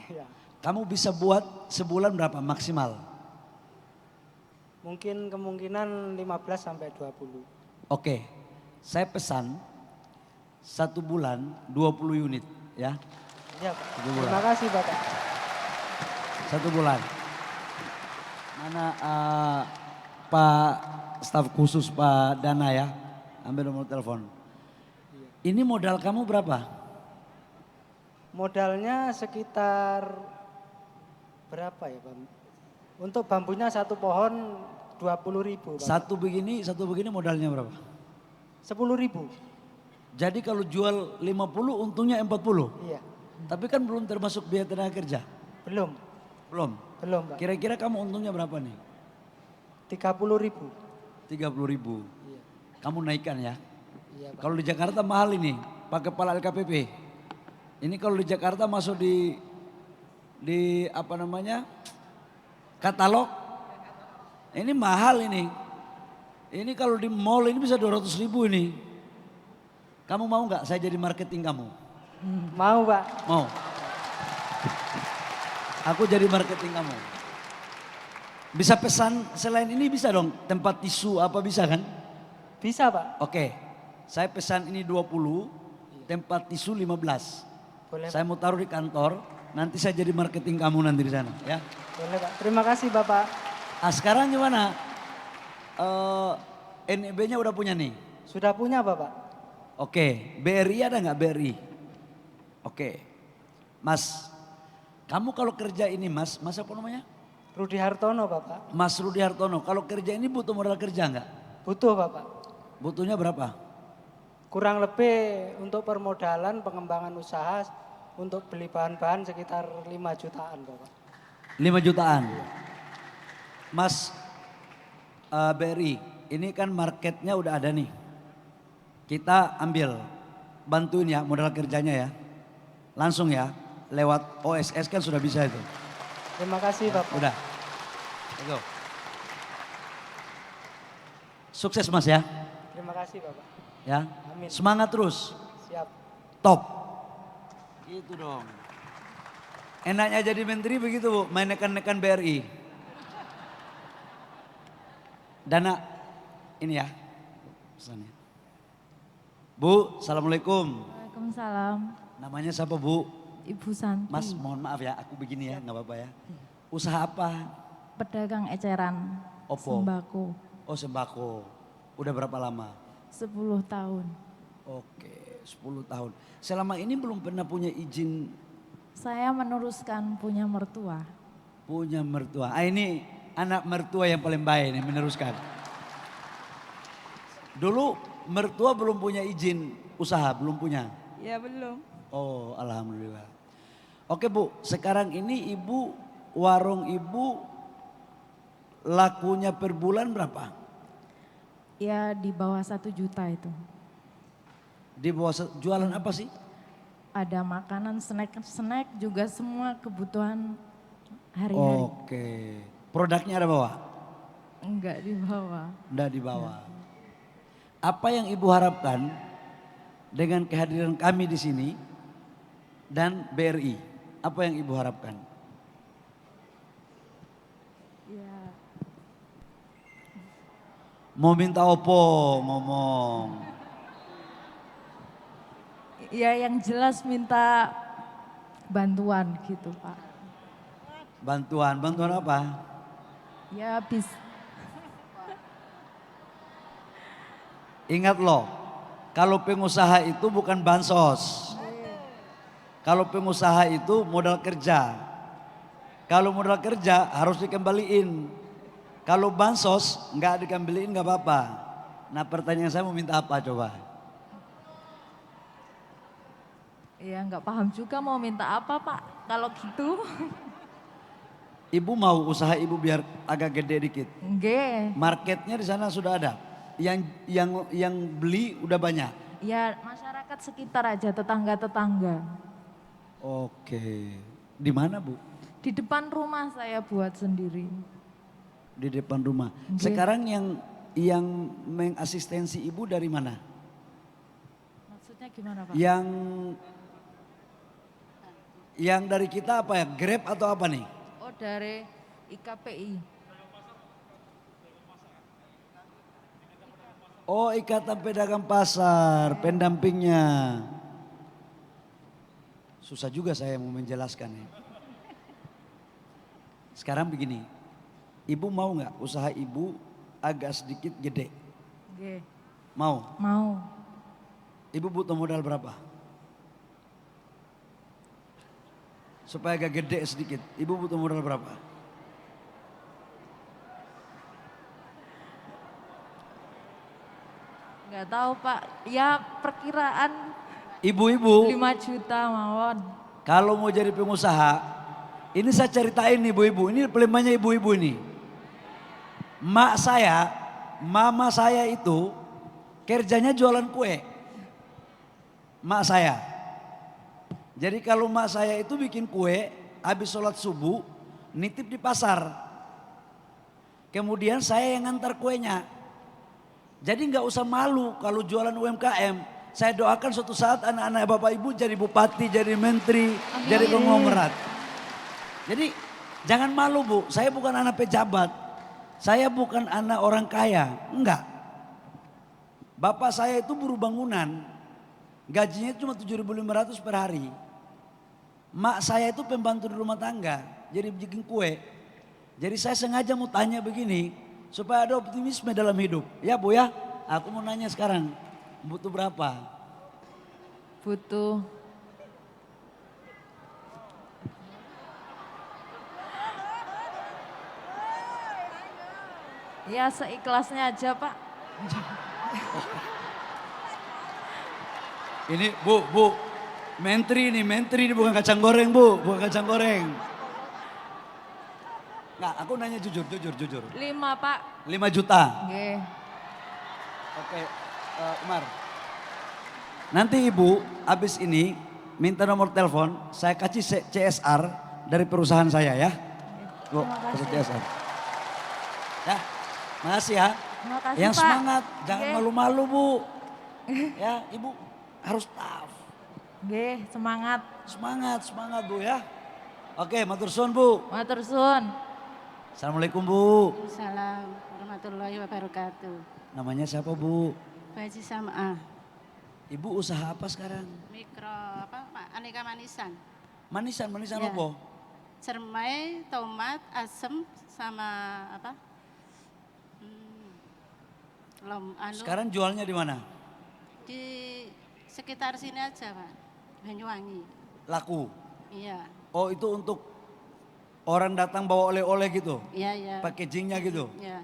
Iya. Kamu bisa buat sebulan berapa maksimal? Mungkin kemungkinan 15 sampai 20. Oke, saya pesan 1 bulan 20 unit ya. Iya Pak. 1 bulan. Terima kasih Bapak. 1 bulan. Mana Pak staf khusus Pak Dana ya, ambil nomor telepon. Ini modal kamu berapa? Modalnya sekitar berapa ya Pak? Untuk bambunya 1 pohon 20.000 Pak. Satu begini modalnya berapa? 10.000. Jadi kalau jual 50 untungnya 40. Iya. Tapi kan belum termasuk biaya tenaga kerja. Belum. Belum. Belum Pak. Kira-kira kamu untungnya berapa nih? 30.000. 30.000. Iya. Kamu naikkan ya. Iya Pak. Kalau di Jakarta mahal ini, pakai kepala LKPP. Ini kalau di Jakarta masuk di apa namanya? Katalog. Ini mahal ini. Ini kalau di mall ini bisa 200.000 ini. Kamu mau nggak saya jadi marketing kamu? Mau Pak. Mau. Aku jadi marketing kamu. Bisa pesan selain ini bisa dong, tempat tisu apa bisa kan? Bisa Pak. Oke, saya pesan ini 20, tempat tisu 15. Boleh. Saya mau taruh di kantor, nanti saya jadi marketing kamu nanti di sana ya. Boleh Pak. Terima kasih Bapak. Ah sekarang gimana? NEB-nya udah punya nih? Sudah punya Bapak? Oke, BRI ada nggak BRI? Oke, Mas, kamu kalau kerja ini Mas apa namanya? Rudi Hartono Bapak. Mas Rudi Hartono, kalau kerja ini butuh modal kerja nggak? Butuh Bapak. Butuhnya berapa? Kurang lebih untuk permodalan pengembangan usaha untuk beli bahan-bahan sekitar 5 jutaan Bapak. 5 jutaan. Mas BRI, ini kan marketnya udah ada nih. Kita ambil, bantuin ya modal kerjanya ya. Langsung ya, lewat OSS kan sudah bisa itu. Terima kasih Bapak. Udah. Let's go. Sukses Mas ya. Terima kasih Bapak. Ya. Amin. Semangat terus. Siap. Top. Gitu dong. Enaknya jadi menteri begitu Bu, main nekan-nekan BRI. Dana ini ya. Pesannya. Bu, Assalamualaikum. Waalaikumsalam. Namanya siapa Bu? Ibu Santi. Mas mohon maaf ya, aku begini ya, nggak apa-apa ya. Usaha apa? Pedagang eceran. Opo? Sembako. Oh sembako. Udah berapa lama? 10 tahun. Oke, 10 tahun. Selama ini belum pernah punya izin. Saya meneruskan punya mertua. Punya mertua. Ah ini anak mertua yang paling baik nih meneruskan. Dulu mertua belum punya izin usaha, belum punya? Ya belum. Oh alhamdulillah. Oke Bu, sekarang ini ibu, warung ibu lakunya per bulan berapa? Ya di bawah 1 juta itu. Di bawah jualan apa sih? Ada makanan, snack juga semua kebutuhan hari-hari. Oke, produknya ada bawa? Enggak di bawah. Enggak di bawah. Apa yang ibu harapkan dengan kehadiran kami di sini dan BRI? Apa yang ibu harapkan? Ya. Mau minta opo ngomong? Ya yang jelas minta bantuan gitu Pak. Bantuan apa? Ya Ingat loh, kalau pengusaha itu bukan bansos. Kalau pengusaha itu modal kerja. Kalau modal kerja harus dikembaliin. Kalau bansos nggak dikembaliin nggak apa-apa. Nah pertanyaan saya mau minta apa coba? Ya nggak paham juga mau minta apa Pak kalau gitu. Ibu mau usaha ibu biar agak gede dikit. Nggih. Marketnya di sana sudah ada. Yang beli udah banyak. Ya masyarakat sekitar aja, tetangga-tetangga. Oke. Di mana Bu? Di depan rumah saya buat sendiri. Di depan rumah. Nggih. Sekarang yang mengasistensi ibu dari mana? Maksudnya gimana Pak? Yang dari kita apa ya? Grab atau apa nih? Oh dari IKPI. Oh Ikatan Pedagang Pasar, pendampingnya. Susah juga saya mau menjelaskan ya. Sekarang begini, ibu mau nggak usaha ibu agak sedikit gede? Nggih. Mau? Mau. Ibu butuh modal berapa? Supaya agak gede sedikit, ibu butuh modal berapa? Nggak tahu Pak, ya perkiraan Ibu-ibu, 5 juta mawon. kalau mau jadi pengusaha, ini saya ceritain nih ibu-ibu, ini pelemahnya ibu-ibu ini. Mama saya itu kerjanya jualan kue. Mak saya. Jadi kalau mak saya itu bikin kue, habis sholat subuh, nitip di pasar. Kemudian saya yang ngantar kuenya. Jadi nggak usah malu kalau jualan UMKM. Saya doakan suatu saat anak-anak bapak ibu jadi bupati, jadi menteri, jadi konglomerat. Jadi jangan malu Bu, saya bukan anak pejabat. Saya bukan anak orang kaya, enggak. Bapak saya itu buruh bangunan, gajinya cuma 7.500 per hari. Mak saya itu pembantu di rumah tangga, jadi bikin kue. Jadi saya sengaja mau tanya begini, supaya ada optimisme dalam hidup. Ya Bu ya, aku mau nanya sekarang, butuh berapa? Butuh ya seikhlasnya aja Pak. Ini Bu, menteri ini bukan kacang goreng Bu, bukan kacang goreng. Nggak, aku nanya jujur. 5 Pak. 5 juta. Nggih. Oke, Umar. Nanti Ibu habis ini minta nomor telepon, saya kasih CSR dari perusahaan saya ya. Bu, kasih CSR. Ya, makasih ya. Makasih Yang Pak. semangat, jangan Nggih. malu-malu Bu. Ya, Ibu harus tough. Nggih, semangat. Semangat Bu ya. Oke, matur suwun Bu. Matur suwun. Assalamualaikum Bu. Assalamualaikum warahmatullahi wabarakatuh. Namanya siapa Bu? Baji Sama'ah. Ibu usaha apa sekarang? Mikro apa Pak? Aneka manisan. Manisan Ya. apa? Cermai, tomat, asem sama apa? Sekarang jualnya di mana? Di sekitar sini aja Pak. Banyuwangi. Laku. Iya. Oh itu untuk orang datang bawa oleh-oleh gitu? Iya. Packagingnya gitu? Iya.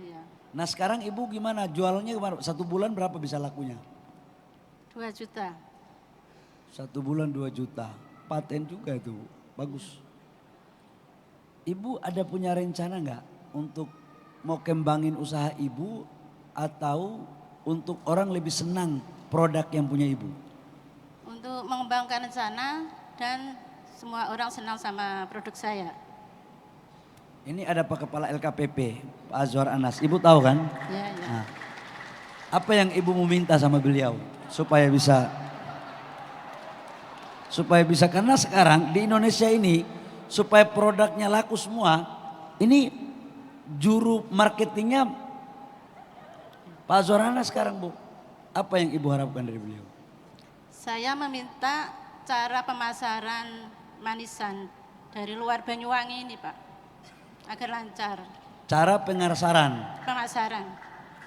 Nah sekarang ibu gimana? Jualnya gimana? 1 bulan berapa bisa lakunya? 2 juta. 1 bulan 2 juta. Paten juga itu, bagus. Ibu ada punya rencana nggak untuk mau kembangin usaha ibu atau untuk orang lebih senang produk yang punya ibu? Untuk mengembangkan rencana dan semua orang senang sama produk saya. Ini ada Pak Kepala LKPP, Pak Azwar Anas. Ibu tahu kan? Iya. Nah, apa yang ibu mau minta sama beliau supaya bisa karena sekarang di Indonesia ini supaya produknya laku semua, ini juru marketingnya Pak Azwar Anas sekarang Bu. Apa yang ibu harapkan dari beliau? Saya meminta cara pemasaran manisan dari luar Banyuwangi ini Pak. Agar lancar. Cara pemasaran.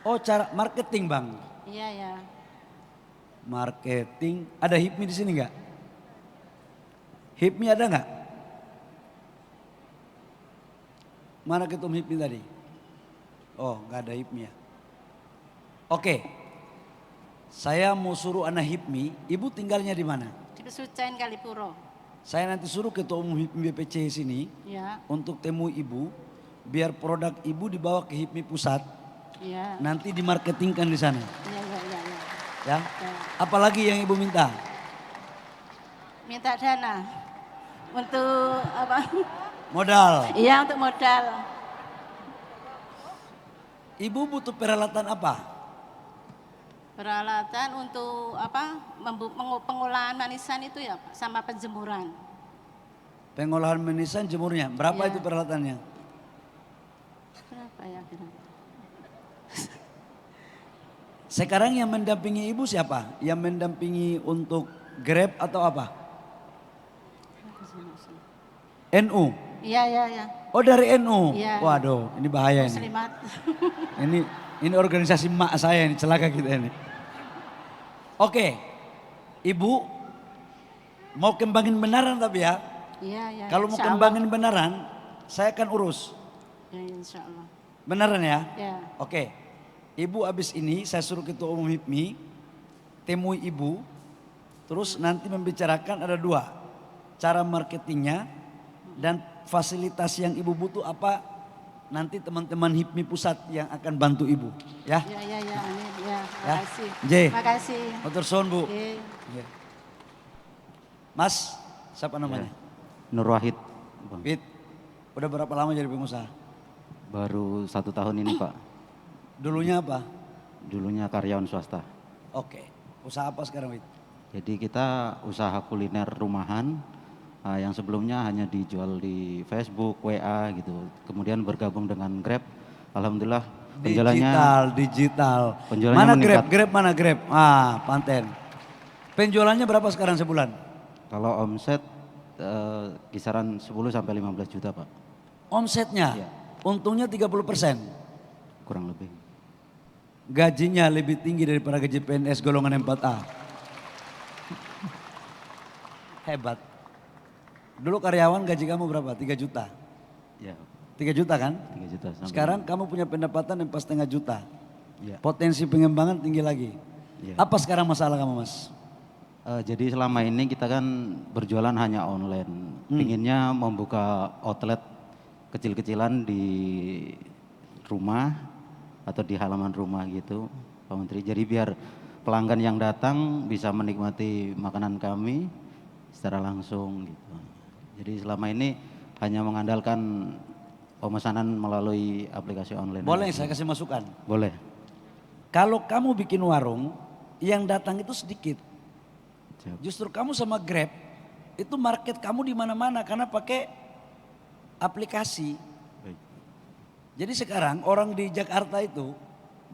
Oh cara marketing Bang. Iya. Marketing. Ada HIPMI di sini enggak? HIPMI ada nggak? Mana ketum HIPMI tadi? Oh, nggak ada HIPMI ya. Oke, saya mau suruh anak HIPMI, ibu tinggalnya di mana? Di Pesucain Kalipuro. Saya nanti suruh ketua umum HIPMI BPC sini Ya. untuk temui ibu, biar produk ibu dibawa ke HIPMI pusat, Ya. nanti dimarketingkan di sana. Ya, ya, ya, ya. Ya. Apalagi yang ibu minta? Minta dana untuk apa? Modal. Iya, untuk modal. Ibu butuh peralatan apa? Peralatan untuk apa? Pengolahan manisan itu ya, Pak, sama penjemuran. Pengolahan manisan jemurnya. Berapa Ya. itu peralatannya? Berapa ya kira? Sekarang yang mendampingi ibu siapa? Yang mendampingi untuk Grab atau apa? NU. Iya, iya, iya. Oh dari NU. Iya. Waduh, ini bahaya ini. Muslimat. Ini organisasi mak saya ini, celaka kita ini. Oke, ibu mau kembangin benaran tapi ya. Iya, iya. Kalau mau Insya kembangin benaran, saya akan urus. Allah. Ya, insya Allah. Beneran ya? Ya. Oke, ibu abis ini saya suruh ketua umum HIPMI, temui ibu, terus nanti membicarakan ada 2. Cara marketingnya dan fasilitas yang ibu butuh apa, nanti teman-teman HIPMI pusat yang akan bantu ibu. Ya? Ya, ya, ya, amin. Ya, Ya. makasih. J. Makasih. Motor sound bu. Oke. Ya. Mas, siapa namanya? Nur Wahid, Bang. Fit, udah berapa lama jadi pengusaha? Baru 1 tahun ini Pak. Dulunya apa? Dulunya karyawan swasta. Oke, usaha apa sekarang Fit? Jadi kita usaha kuliner rumahan yang sebelumnya hanya dijual di Facebook, WA gitu. Kemudian bergabung dengan Grab. Alhamdulillah penjualannya Digital. penjualannya Mana meningkat. Grab, mana Grab? Ah, Panten. Penjualannya berapa sekarang sebulan? Kalau omset kisaran 10 sampai 15 juta Pak. Omsetnya? Iya. Untungnya 30%. Kurang lebih. Gajinya lebih tinggi daripada gaji PNS golongan 4A. Hebat. Dulu karyawan gaji kamu berapa? 3 juta? Ya. 3 juta kan? 3 juta. Sekarang kamu punya pendapatan 4,5 juta. Ya. Potensi pengembangan tinggi lagi. Ya. Apa sekarang masalah kamu Mas? Jadi selama ini kita kan berjualan hanya online. Pinginnya membuka outlet kecil-kecilan di rumah atau di halaman rumah gitu Pak Menteri. Jadi biar pelanggan yang datang bisa menikmati makanan kami secara langsung gitu. Jadi selama ini hanya mengandalkan pemesanan melalui aplikasi online. Boleh saya kasih masukan? Boleh. Kalau kamu bikin warung, yang datang itu sedikit. Siap. Justru kamu sama Grab, itu market kamu di mana-mana karena pakai aplikasi. Baik. Jadi sekarang orang di Jakarta itu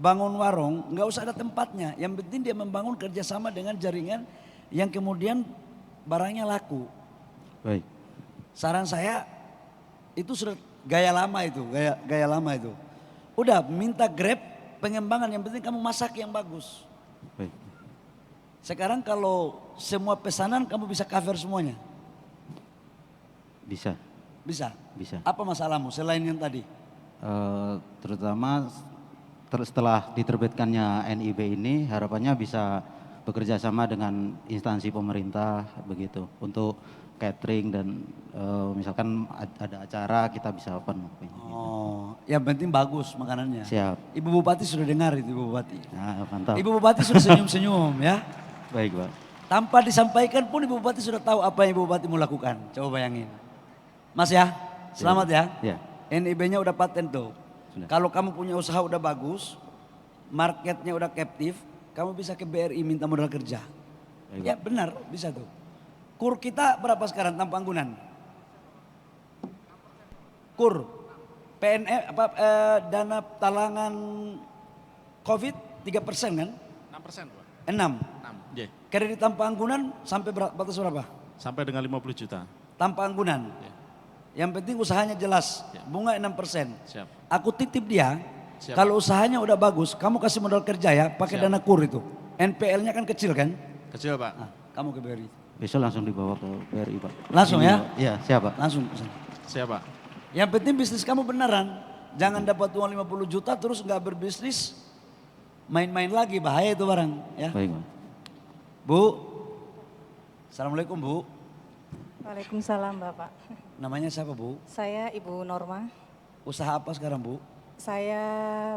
bangun warung nggak usah ada tempatnya. Yang penting dia membangun kerjasama dengan jaringan yang kemudian barangnya laku. Baik. Saran saya itu sudah gaya lama itu, gaya lama itu. Udah minta Grab pengembangan, yang penting kamu masak yang bagus. Baik. Sekarang kalau semua pesanan kamu bisa cover semuanya. Bisa. Bisa. Bisa. Apa masalahmu selain yang tadi? Terutama setelah diterbitkannya NIB ini harapannya bisa bekerja sama dengan instansi pemerintah begitu untuk catering dan misalkan ada acara kita bisa open. Oh, yang penting bagus makanannya. Siap. Ibu Bupati sudah dengar itu Ibu Bupati. Nah, mantap. Ibu Bupati sudah senyum-senyum ya. Baik Pak. Tanpa disampaikan pun Ibu Bupati sudah tahu apa yang Ibu Bupati mau lakukan. Coba bayangin. Mas ya, selamat ya. Ya. NIB-nya udah paten tuh. Sudah. Kalau kamu punya usaha udah bagus, marketnya udah captive, kamu bisa ke BRI minta modal kerja. Baik, Ya benar, bisa tuh. Kur kita berapa sekarang tanpa anggunan? Kur dana talangan COVID 3% kan? 6% Pak. 6. 6. Yeah. Kredit tanpa anggunan sampai batas berapa? Sampai dengan 50 juta. Tanpa anggunan. Yeah. Yang penting usahanya jelas. Ya. Bunga 6%. Siap. Aku titip dia. Siap. Kalau usahanya udah bagus, kamu kasih modal kerja ya, pakai Siap. dana kur itu. NPL-nya kan kecil kan? Kecil Pak. Nah, kamu ke BRI. Besok langsung dibawa ke BRI Pak. Langsung ya? Iya, siap Pak. Langsung. Siapa? Yang penting bisnis kamu beneran. Jangan dapat uang 50 juta terus nggak berbisnis. Main-main lagi, bahaya itu barang. Ya. Baik Pak. Bu. Assalamualaikum Bu. Waalaikumsalam Bapak. Namanya siapa Bu? Saya Ibu Norma. Usaha apa sekarang Bu? Saya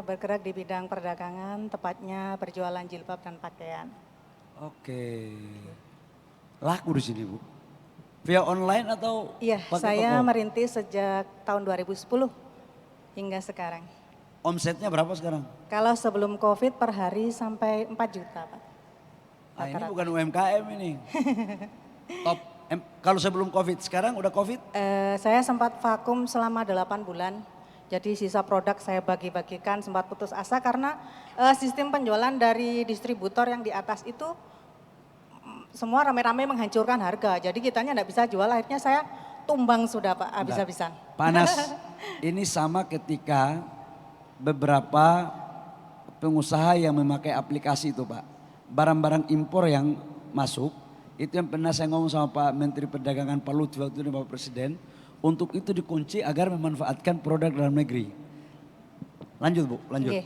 bergerak di bidang perdagangan, tepatnya berjualan jilbab dan pakaian. Oke. Laku di sini Bu? Via online atau Iya, pakai saya toko? merintis sejak tahun 2010 hingga sekarang. Omsetnya berapa sekarang? Kalau sebelum COVID per hari sampai 4 juta Pak. Ah, ini bukan UMKM ini. Top. Kalau sebelum COVID, sekarang udah COVID? Saya sempat vakum selama 8 bulan. Jadi sisa produk saya bagi-bagikan, sempat putus asa karena sistem penjualan dari distributor yang di atas itu semua rame-rame menghancurkan harga. Jadi kitanya enggak bisa jual, akhirnya saya tumbang sudah Pak, habis-habisan. Panas. Ini sama ketika beberapa pengusaha yang memakai aplikasi itu Pak. Barang-barang impor yang masuk, itu yang pernah saya ngomong sama Pak Menteri Perdagangan Pak Lutfi waktu itu Bapak Presiden. Untuk itu dikunci agar memanfaatkan produk dalam negeri. Lanjut Bu, lanjut. Oke.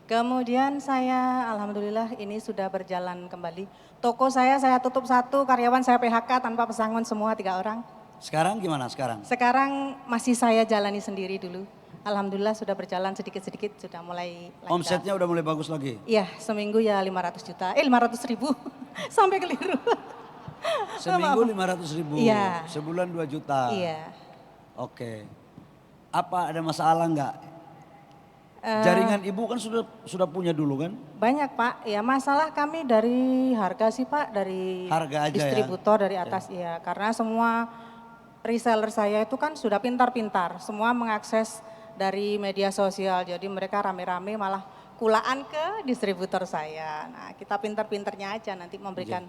Kemudian saya alhamdulillah ini sudah berjalan kembali. Toko saya tutup 1, karyawan saya PHK tanpa pesangon semua 3 orang. Sekarang gimana sekarang? Sekarang masih saya jalani sendiri dulu. Alhamdulillah sudah berjalan sedikit-sedikit, sudah mulai lancar. Omsetnya udah mulai bagus lagi? Iya, seminggu ya 500 juta, 500 ribu, sampai keliru. Seminggu 500 ribu, iya. Sebulan 2 juta. Iya. Oke. Apa ada masalah enggak? Jaringan ibu kan sudah punya dulu kan? Banyak Pak, ya masalah kami dari harga sih Pak, dari harga aja distributor dari atas ya. Karena semua reseller saya itu kan sudah pintar-pintar, semua mengakses dari media sosial. Jadi mereka rame-rame malah kulaan ke distributor saya. Nah kita pintar-pintarnya aja nanti memberikan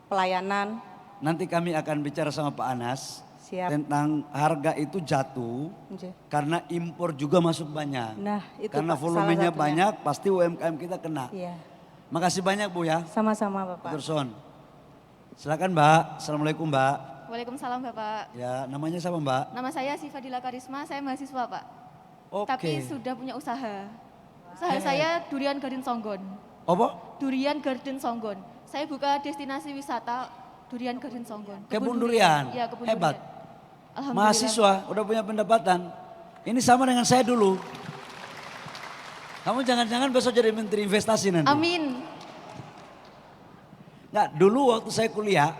pelayanan. Nanti kami akan bicara sama Pak Anas. Siap. Tentang harga itu jatuh karena impor juga masuk banyak. Nah, itu karena Pak, volumenya salah satunya. banyak pasti UMKM kita kena. Iya. Makasih banyak Bu ya. Sama-sama Bapak. Terson. Silakan Mbak. Assalamualaikum Mbak. Waalaikumsalam Bapak. Ya namanya siapa Mbak? Nama saya Sifadila Karisma, saya mahasiswa Pak. Oke. Tapi sudah punya usaha. Usaha saya Durian Garden Songgon. Apa? Durian Garden Songgon. Saya buka destinasi wisata Durian Garden Songgon. Kebun durian. Iya, kebun Hebat. durian. Alhamdulillah. Mahasiswa udah punya pendapatan. Ini sama dengan saya dulu. Kamu jangan-jangan besok jadi menteri investasi nanti. Amin. Nggak, dulu waktu saya kuliah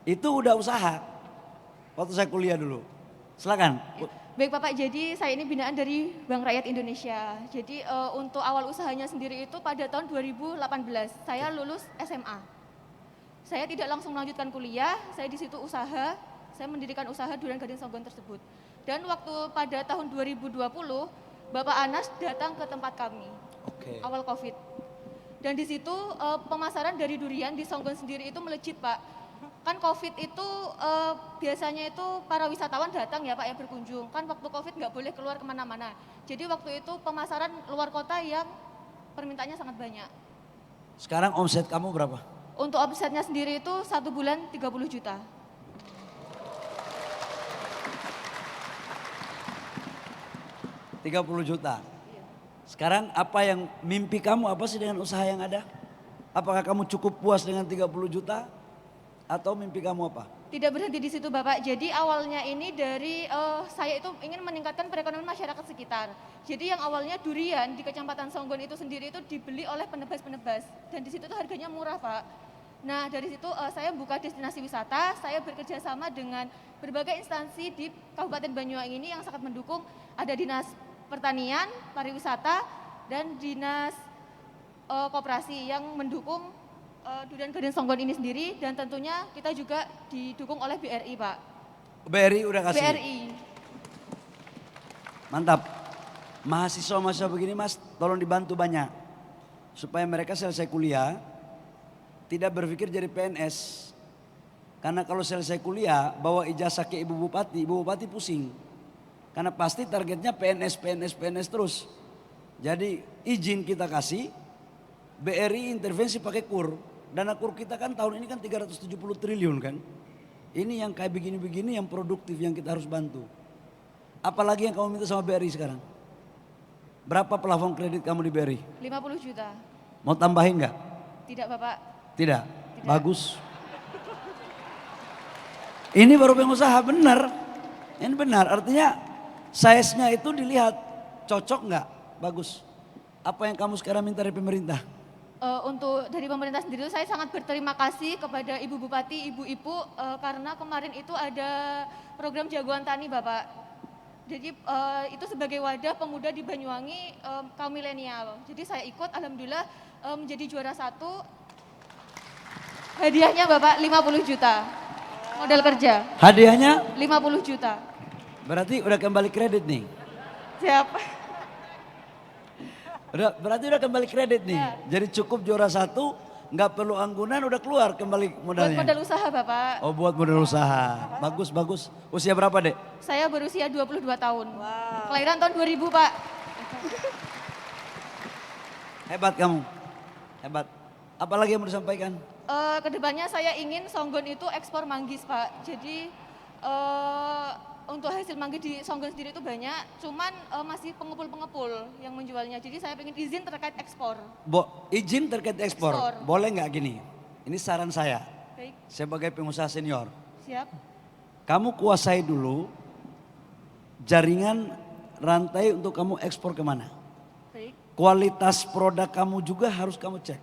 itu udah usaha. Waktu saya kuliah dulu. Silakan. Baik Bapak, jadi saya ini binaan dari Bank Rakyat Indonesia. Jadi untuk awal usahanya sendiri itu pada tahun 2018 saya lulus SMA. Saya tidak langsung melanjutkan kuliah, saya di situ usaha. Saya mendirikan usaha Durian Garden Songgon tersebut. Dan waktu pada tahun 2020, Bapak Anas datang ke tempat kami, awal COVID. Dan di situ pemasaran dari durian di Songgon sendiri itu melejit Pak. Kan COVID itu biasanya itu para wisatawan datang ya Pak yang berkunjung. Kan waktu COVID nggak boleh keluar kemana-mana. Jadi waktu itu pemasaran luar kota yang permintaannya sangat banyak. Sekarang omset kamu berapa? Untuk omsetnya sendiri itu 1 bulan 30 juta. 30 juta. Sekarang apa yang mimpi kamu apa sih dengan usaha yang ada? Apakah kamu cukup puas dengan 30 juta? Atau mimpi kamu apa? Tidak berhenti di situ Bapak. Jadi awalnya ini dari saya itu ingin meningkatkan perekonomian masyarakat sekitar. Jadi yang awalnya durian di Kecamatan Songgon itu sendiri itu dibeli oleh penebas-penebas. Dan di situ tuh harganya murah Pak. Nah dari situ saya buka destinasi wisata, saya bekerja sama dengan berbagai instansi di Kabupaten Banyuwangi ini yang sangat mendukung. Ada Dinas Pertanian, Pariwisata, dan Dinas Koperasi yang mendukung Durian Garden Songgon ini sendiri. Dan tentunya kita juga didukung oleh BRI Pak. BRI udah kasih? BRI. Mantap. Mahasiswa-mahasiswa begini Mas, tolong dibantu banyak. Supaya mereka selesai kuliah, tidak berpikir jadi PNS. Karena kalau selesai kuliah, bawa ijazah ke Ibu Bupati pusing. Karena pasti targetnya PNS terus. Jadi izin kita kasih, BRI intervensi pakai KUR. Dana kur kita kan tahun ini kan 370 triliun kan. Ini yang kayak begini-begini yang produktif yang kita harus bantu. Apalagi yang kamu minta sama BRI sekarang? Berapa plafon kredit kamu di BRI? 50 juta. Mau tambahin nggak? Tidak Bapak. Tidak. Bagus. Ini baru pengusaha benar. Ini benar. Artinya size-nya itu dilihat cocok nggak? Bagus. Apa yang kamu sekarang minta dari pemerintah? Untuk dari pemerintah sendiri saya sangat berterima kasih kepada Ibu Bupati, Ibu Ipu karena kemarin itu ada program jagoan tani Bapak. Jadi itu sebagai wadah pemuda di Banyuwangi kaum milenial. Jadi saya ikut alhamdulillah menjadi juara 1. Hadiahnya Bapak 50 juta. Modal kerja. Hadiahnya? 50 juta. Berarti udah kembali kredit nih. Siap. Berarti udah kembali kredit nih. Ya. Jadi cukup juara 1, nggak perlu anggunan, udah keluar kembali modalnya. Buat modal usaha Bapak. Oh buat modal usaha. Bagus, bagus. Usia berapa Dek? Saya berusia 22 tahun. Wow. Kelahiran tahun 2000 Pak. Hebat kamu. Hebat. Apalagi yang mau disampaikan? Kedepannya saya ingin Songgon itu ekspor manggis Pak. Jadi untuk hasil manggis di Songgon sendiri itu banyak, cuman masih pengepul-pengepul yang menjualnya. Jadi saya ingin izin terkait ekspor. Izin terkait ekspor. Boleh nggak gini? Ini saran saya. Baik. Sebagai pengusaha senior. Siap. Kamu kuasai dulu jaringan rantai untuk kamu ekspor kemana. Baik. Kualitas produk kamu juga harus kamu cek.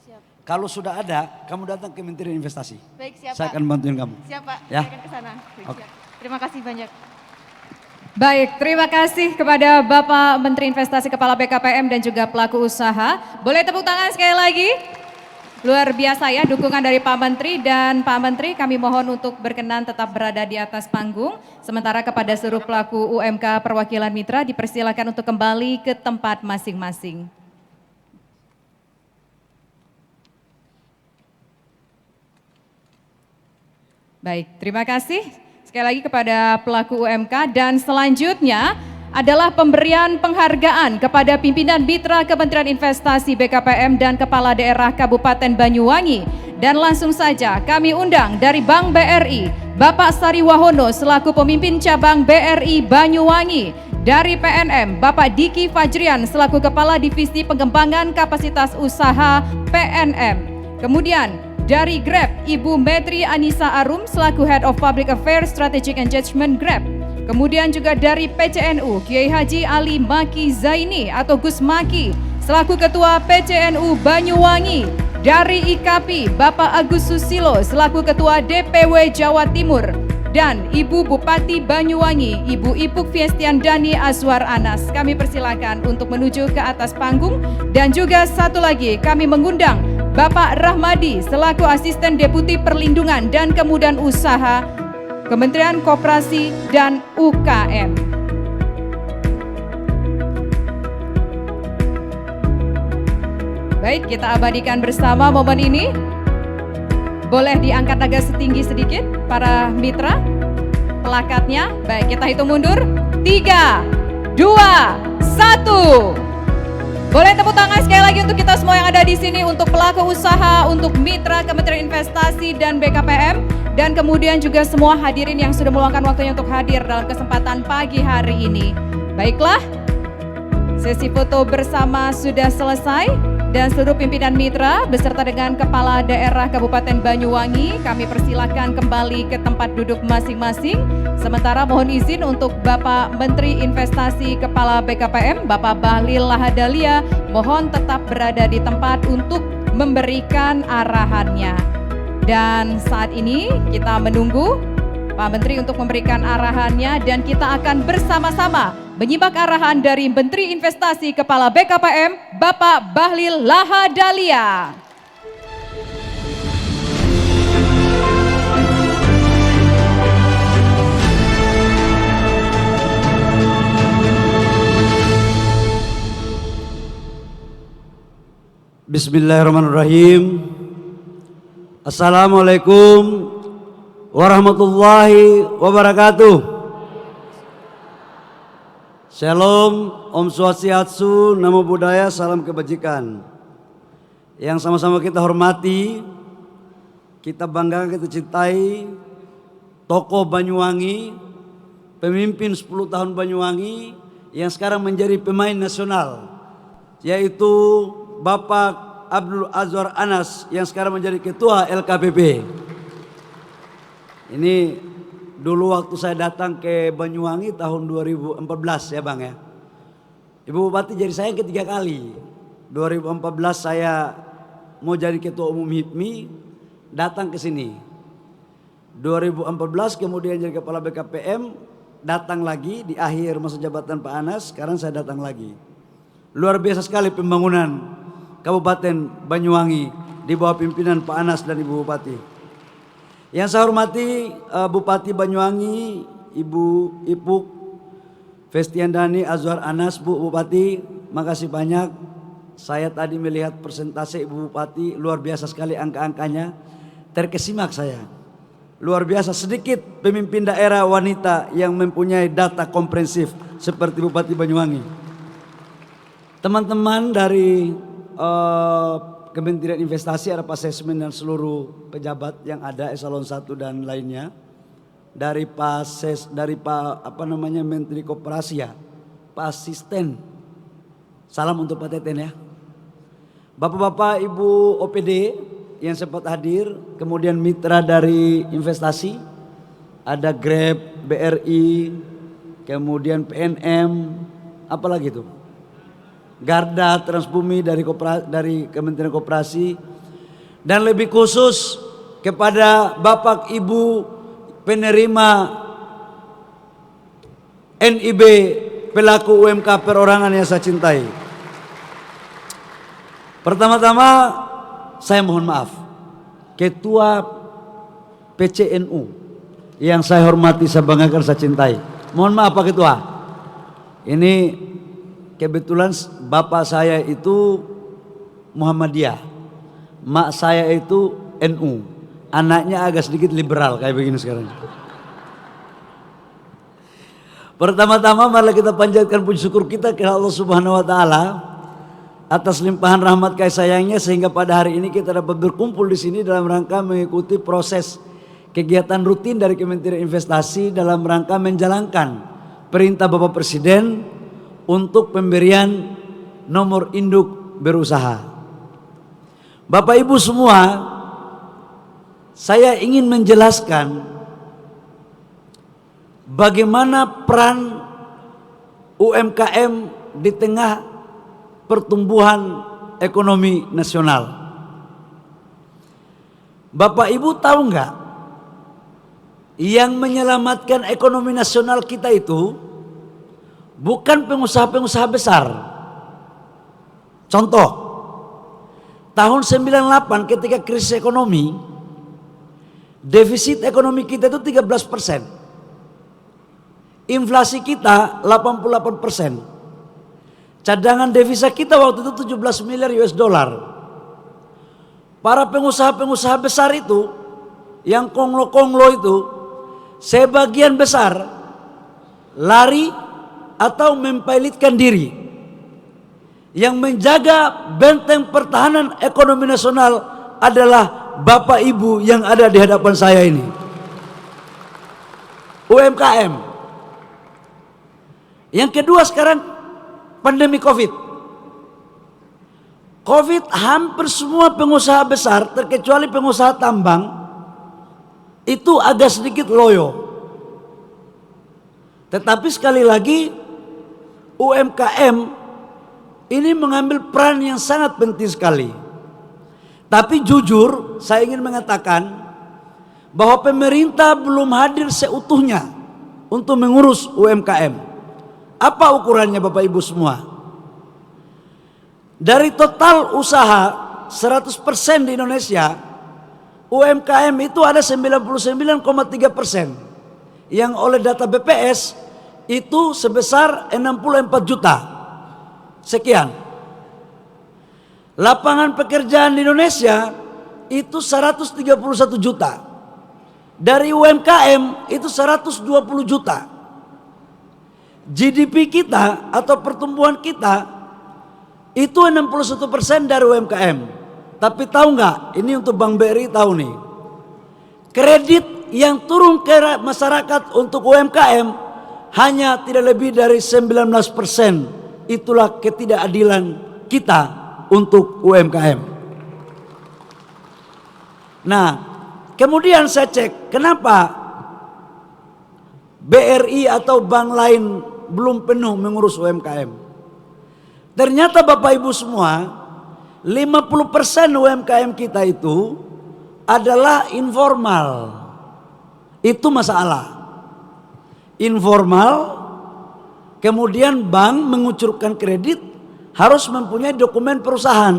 Siap. Kalau sudah ada, kamu datang ke Menteri Investasi. Baik, siap Saya Pak. akan bantuin kamu. Siap Pak, Ya? saya akan ke sana. Oke. Terima kasih banyak. Baik, terima kasih kepada Bapak Menteri Investasi Kepala BKPM dan juga pelaku usaha. Boleh tepuk tangan sekali lagi? Luar biasa ya dukungan dari Pak Menteri, dan Pak Menteri kami mohon untuk berkenan tetap berada di atas panggung. Sementara kepada seluruh pelaku UMK perwakilan mitra dipersilakan untuk kembali ke tempat masing-masing. Baik, terima kasih sekali lagi kepada pelaku UMK, dan selanjutnya adalah pemberian penghargaan kepada pimpinan mitra Kementerian Investasi BKPM dan Kepala Daerah Kabupaten Banyuwangi. Dan langsung saja kami undang dari Bank BRI, Bapak Sari Wahono selaku pemimpin cabang BRI Banyuwangi. Dari PNM, Bapak Diki Fajrian selaku Kepala Divisi Pengembangan Kapasitas Usaha PNM. Kemudian dari Grab, Ibu Metri Anissa Arum selaku Head of Public Affairs Strategic Engagement Grab. Kemudian juga dari PCNU, Kiai Haji Ali Maki Zaini atau Gus Maki selaku Ketua PCNU Banyuwangi. Dari IKAPI, Bapak Agus Susilo selaku Ketua DPW Jawa Timur. Dan Ibu Bupati Banyuwangi, Ibu Ipuk Fiestian Dani Azwar Anas. Kami persilakan untuk menuju ke atas panggung. Dan juga satu lagi kami mengundang Bapak Rahmadi selaku Asisten Deputi Perlindungan dan Kemudahan Usaha Kementerian Koperasi dan UKM. Baik, kita abadikan bersama momen ini. Boleh diangkat agak setinggi sedikit para mitra pelakatnya. Baik, kita hitung mundur. 3, 2, 1. Boleh tepuk tangan sekali lagi untuk kita semua yang ada di sini, untuk pelaku usaha, untuk mitra Kementerian Investasi dan BKPM, dan kemudian juga semua hadirin yang sudah meluangkan waktunya untuk hadir dalam kesempatan pagi hari ini. Baiklah, sesi foto bersama sudah selesai, dan seluruh pimpinan mitra beserta dengan Kepala Daerah Kabupaten Banyuwangi kami persilahkan kembali ke tempat duduk masing-masing. Sementara mohon izin untuk Bapak Menteri Investasi Kepala BKPM, Bapak Bahlil Lahadalia, mohon tetap berada di tempat untuk memberikan arahannya. Dan saat ini kita menunggu Pak Menteri untuk memberikan arahannya, dan kita akan bersama-sama menyimak arahan dari Menteri Investasi Kepala BKPM, Bapak Bahlil Lahadalia. Bismillahirrahmanirrahim. Assalamualaikum warahmatullahi wabarakatuh. Shalom, Om Swastiastu, Namo Buddhaya, salam kebajikan. Yang sama-sama kita hormati kita banggakan, kita cintai tokoh Banyuwangi, pemimpin 10 tahun Banyuwangi yang sekarang menjadi pemain nasional, yaitu Bapak Abdul Azwar Anas yang sekarang menjadi ketua LKPP. Ini dulu waktu saya datang ke Banyuwangi tahun 2014 ya Bang ya. Ibu Bupati jadi saya ketiga kali. 2014 saya mau jadi ketua umum HIPMI, datang ke sini. 2014 kemudian jadi kepala BKPM, datang lagi di akhir masa jabatan Pak Anas, sekarang saya datang lagi. Luar biasa sekali pembangunan Kabupaten Banyuwangi di bawah pimpinan Pak Anas dan Ibu Bupati. Yang saya hormati Bupati Banyuwangi, Ibu Ipuk Festiandani Azwar Anas, Bu Bupati, makasih banyak. Saya tadi melihat persentase Ibu Bupati, luar biasa sekali angka-angkanya, terkesimak saya. Luar biasa, sedikit pemimpin daerah wanita yang mempunyai data komprehensif seperti Bupati Banyuwangi. Teman-teman dari Kementerian Investasi, ada Pak Sesmen dan seluruh pejabat yang ada eselon 1 dan lainnya. Dari Pak Menteri Koperasi ya, Pak Asisten. Salam untuk Pak Teten ya. Bapak-bapak, Ibu OPD yang sempat hadir, kemudian mitra dari investasi, ada Grab, BRI, kemudian PNM, apalagi itu, Garda, Transbumi dari Kementerian Koperasi, dan lebih khusus kepada Bapak Ibu penerima NIB pelaku UMK perorangan yang saya cintai. Pertama-tama saya mohon maaf, Ketua PCNU yang saya hormati, saya banggakan, saya cintai. Mohon maaf Pak Ketua. Ini kebetulan bapak saya itu Muhammadiyah, mak saya itu NU, anaknya agak sedikit liberal kayak begini sekarang. Pertama-tama mari kita panjatkan puji syukur kita ke Allah Subhanahu wa taala atas limpahan rahmat kasih sayangnya sehingga pada hari ini kita dapat berkumpul di sini dalam rangka mengikuti proses kegiatan rutin dari Kementerian Investasi dalam rangka menjalankan perintah Bapak Presiden untuk pemberian nomor induk berusaha. Bapak Ibu semua, saya ingin menjelaskan bagaimana peran UMKM di tengah pertumbuhan ekonomi nasional. Bapak Ibu tahu nggak, yang menyelamatkan ekonomi nasional kita itu bukan pengusaha-pengusaha besar. Contoh, tahun 98 ketika krisis ekonomi, defisit ekonomi kita itu 13%. Inflasi kita 88%. Cadangan devisa kita waktu itu 17 miliar US dollar. Para pengusaha-pengusaha besar itu, yang konglo-konglo itu, sebagian besar lari atau mempilotkan diri. Yang menjaga benteng pertahanan ekonomi nasional adalah Bapak Ibu yang ada di hadapan saya ini. UMKM. Yang kedua sekarang pandemi COVID. COVID hampir semua pengusaha besar terkecuali pengusaha tambang itu agak sedikit loyo. Tetapi sekali lagi UMKM ini mengambil peran yang sangat penting sekali. Tapi jujur saya ingin mengatakan bahwa pemerintah belum hadir seutuhnya untuk mengurus UMKM. Apa ukurannya Bapak Ibu semua? Dari total usaha 100% di Indonesia, UMKM itu ada 99,3%. Yang oleh data BPS itu sebesar 64 juta. Sekian. Lapangan pekerjaan di Indonesia itu 131 juta. Dari UMKM itu 120 juta. GDP kita atau pertumbuhan kita itu 61% dari UMKM. Tapi tahu nggak? Ini untuk Bang BRI tahu nih. kredit yang turun ke masyarakat untuk UMKM hanya tidak lebih dari 19%. Itulah ketidakadilan kita untuk UMKM. Nah, kemudian saya cek kenapa BRI atau bank lain belum penuh mengurus UMKM. Ternyata Bapak Ibu semua, 50% UMKM kita itu adalah informal. Itu masalah. Informal, kemudian bank mengucurkan kredit harus mempunyai dokumen perusahaan,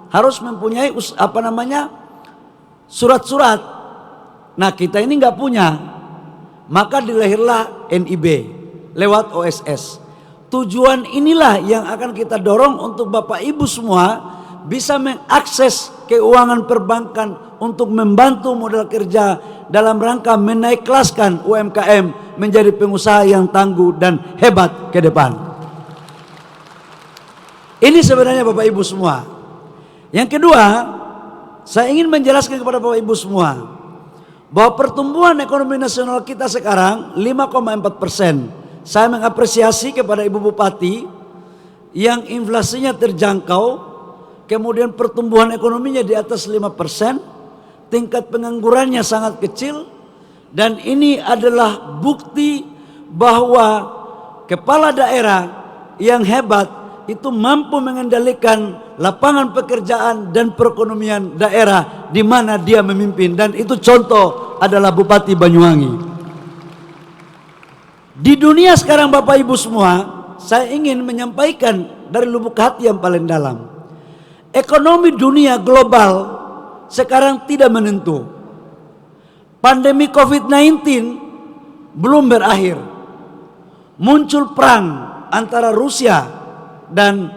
harus mempunyai surat-surat. Nah, kita ini nggak punya, maka dilahirlah NIB lewat OSS. Tujuan inilah yang akan kita dorong untuk Bapak Ibu semua bisa mengakses keuangan perbankan untuk membantu modal kerja dalam rangka menaik kelaskan UMKM menjadi pengusaha yang tangguh dan hebat ke depan. Ini sebenarnya Bapak Ibu semua. Yang kedua, saya ingin menjelaskan kepada Bapak Ibu semua bahwa pertumbuhan ekonomi nasional kita sekarang 5,4%. Saya mengapresiasi kepada Ibu Bupati yang inflasinya terjangkau, kemudian pertumbuhan ekonominya di atas 5%, tingkat penganggurannya sangat kecil, dan ini adalah bukti bahwa kepala daerah yang hebat itu mampu mengendalikan lapangan pekerjaan dan perekonomian daerah di mana dia memimpin, dan itu contoh adalah Bupati Banyuwangi. Di dunia sekarang Bapak Ibu semua, saya ingin menyampaikan dari lubuk hati yang paling dalam. Ekonomi dunia global sekarang tidak menentu. Pandemi COVID-19 belum berakhir. Muncul perang antara Rusia dan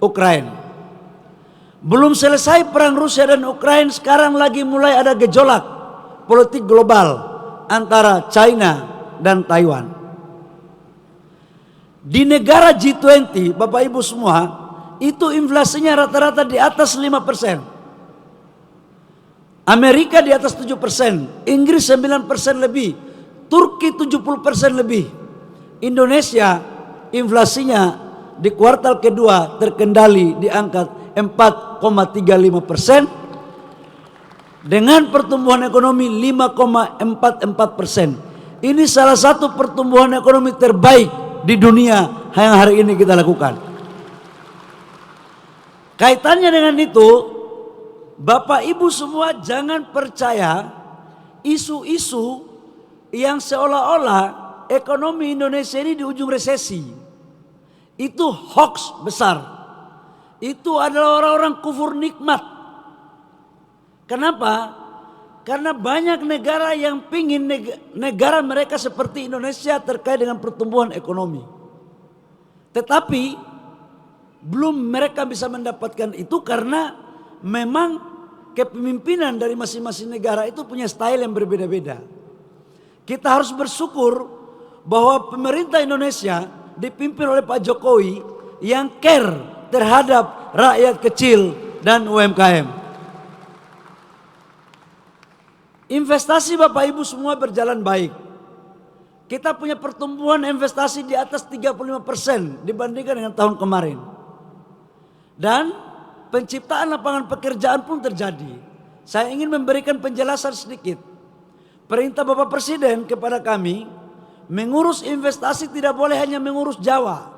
Ukraina. Belum selesai perang Rusia dan Ukraina, sekarang lagi mulai ada gejolak politik global antara China dan Taiwan. Di negara G20 Bapak Ibu semua, itu inflasinya rata-rata di atas 5%. Amerika di atas 7%, Inggris 9% lebih, Turki 70% lebih. Indonesia inflasinya di kuartal kedua terkendali di angka 4,35% dengan pertumbuhan ekonomi 5,44%. Ini salah satu pertumbuhan ekonomi terbaik di dunia yang hari ini kita lakukan. Kaitannya dengan itu, Bapak Ibu semua jangan percaya isu-isu yang seolah-olah ekonomi Indonesia ini di ujung resesi. Itu hoax besar. Itu adalah orang-orang kufur nikmat. Kenapa? Karena banyak negara yang pingin negara mereka seperti Indonesia terkait dengan pertumbuhan ekonomi. Tetapi belum mereka bisa mendapatkan itu karena memang kepemimpinan dari masing-masing negara itu punya style yang berbeda-beda. Kita harus bersyukur bahwa pemerintah Indonesia dipimpin oleh Pak Jokowi yang care terhadap rakyat kecil dan UMKM. Investasi Bapak Ibu semua berjalan baik. Kita punya pertumbuhan investasi di atas 35% dibandingkan dengan tahun kemarin. Dan penciptaan lapangan pekerjaan pun terjadi. Saya ingin memberikan penjelasan sedikit. Perintah Bapak Presiden kepada kami, mengurus investasi tidak boleh hanya mengurus Jawa.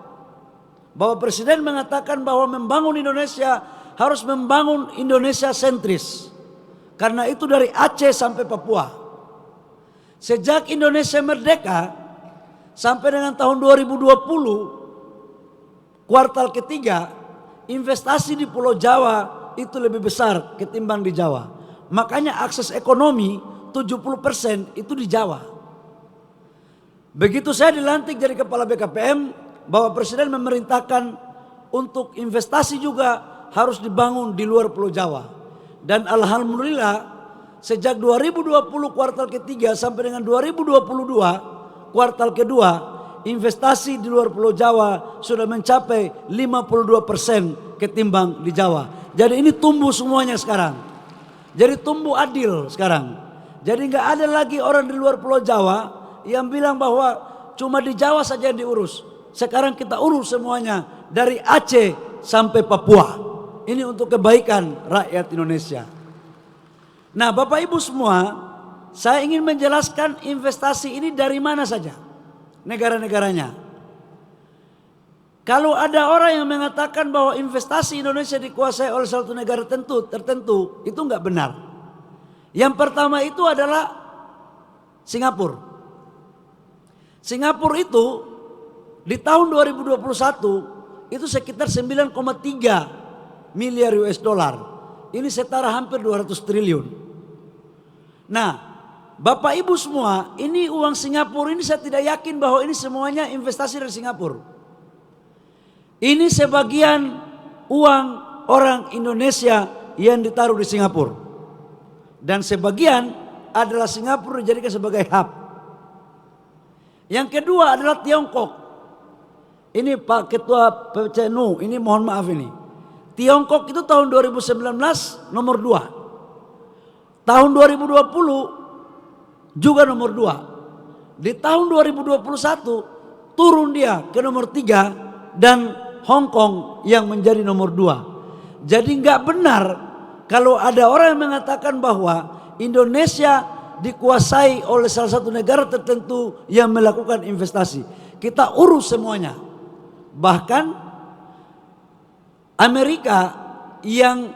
Bapak Presiden mengatakan bahwa membangun Indonesia harus membangun Indonesia sentris. Karena itu dari Aceh sampai Papua. Sejak Indonesia merdeka sampai dengan tahun 2020 kuartal ketiga, investasi di Pulau Jawa itu lebih besar ketimbang di Jawa. Makanya akses ekonomi 70% itu di Jawa. Begitu saya dilantik jadi kepala BKPM, Bapak Presiden memerintahkan untuk investasi juga harus dibangun di luar Pulau Jawa. Dan alhamdulillah sejak 2020 kuartal ketiga sampai dengan 2022 kuartal kedua, investasi di luar Pulau Jawa sudah mencapai 52% ketimbang di Jawa. Jadi ini tumbuh semuanya sekarang. Jadi tumbuh adil sekarang. Jadi nggak ada lagi orang di luar Pulau Jawa yang bilang bahwa cuma di Jawa saja yang diurus. Sekarang kita urus semuanya dari Aceh sampai Papua. Ini untuk kebaikan rakyat Indonesia. Nah, Bapak Ibu semua, saya ingin menjelaskan investasi ini dari mana saja negara-negaranya. Kalau ada orang yang mengatakan bahwa investasi Indonesia dikuasai oleh satu negara tertentu, itu nggak benar. Yang pertama itu adalah Singapura. Singapura itu di tahun 2021 itu sekitar 9,3 miliar US dollar. Ini setara hampir 200 triliun. Nah, Bapak Ibu semua, ini uang Singapura ini saya tidak yakin bahwa ini semuanya investasi dari Singapura. Ini sebagian uang orang Indonesia yang ditaruh di Singapura. Dan sebagian adalah Singapura dijadikan sebagai hub. Yang kedua adalah Tiongkok. Ini Pak Ketua PCNU, ini mohon maaf ini. Tiongkok itu tahun 2019 nomor 2. Tahun 2020 juga nomor 2. Di tahun 2021 turun dia ke nomor 3 dan Hong Kong yang menjadi nomor 2. Jadi nggak benar kalau ada orang yang mengatakan bahwa Indonesia dikuasai oleh salah satu negara tertentu yang melakukan investasi. Kita urus semuanya. Bahkan Amerika yang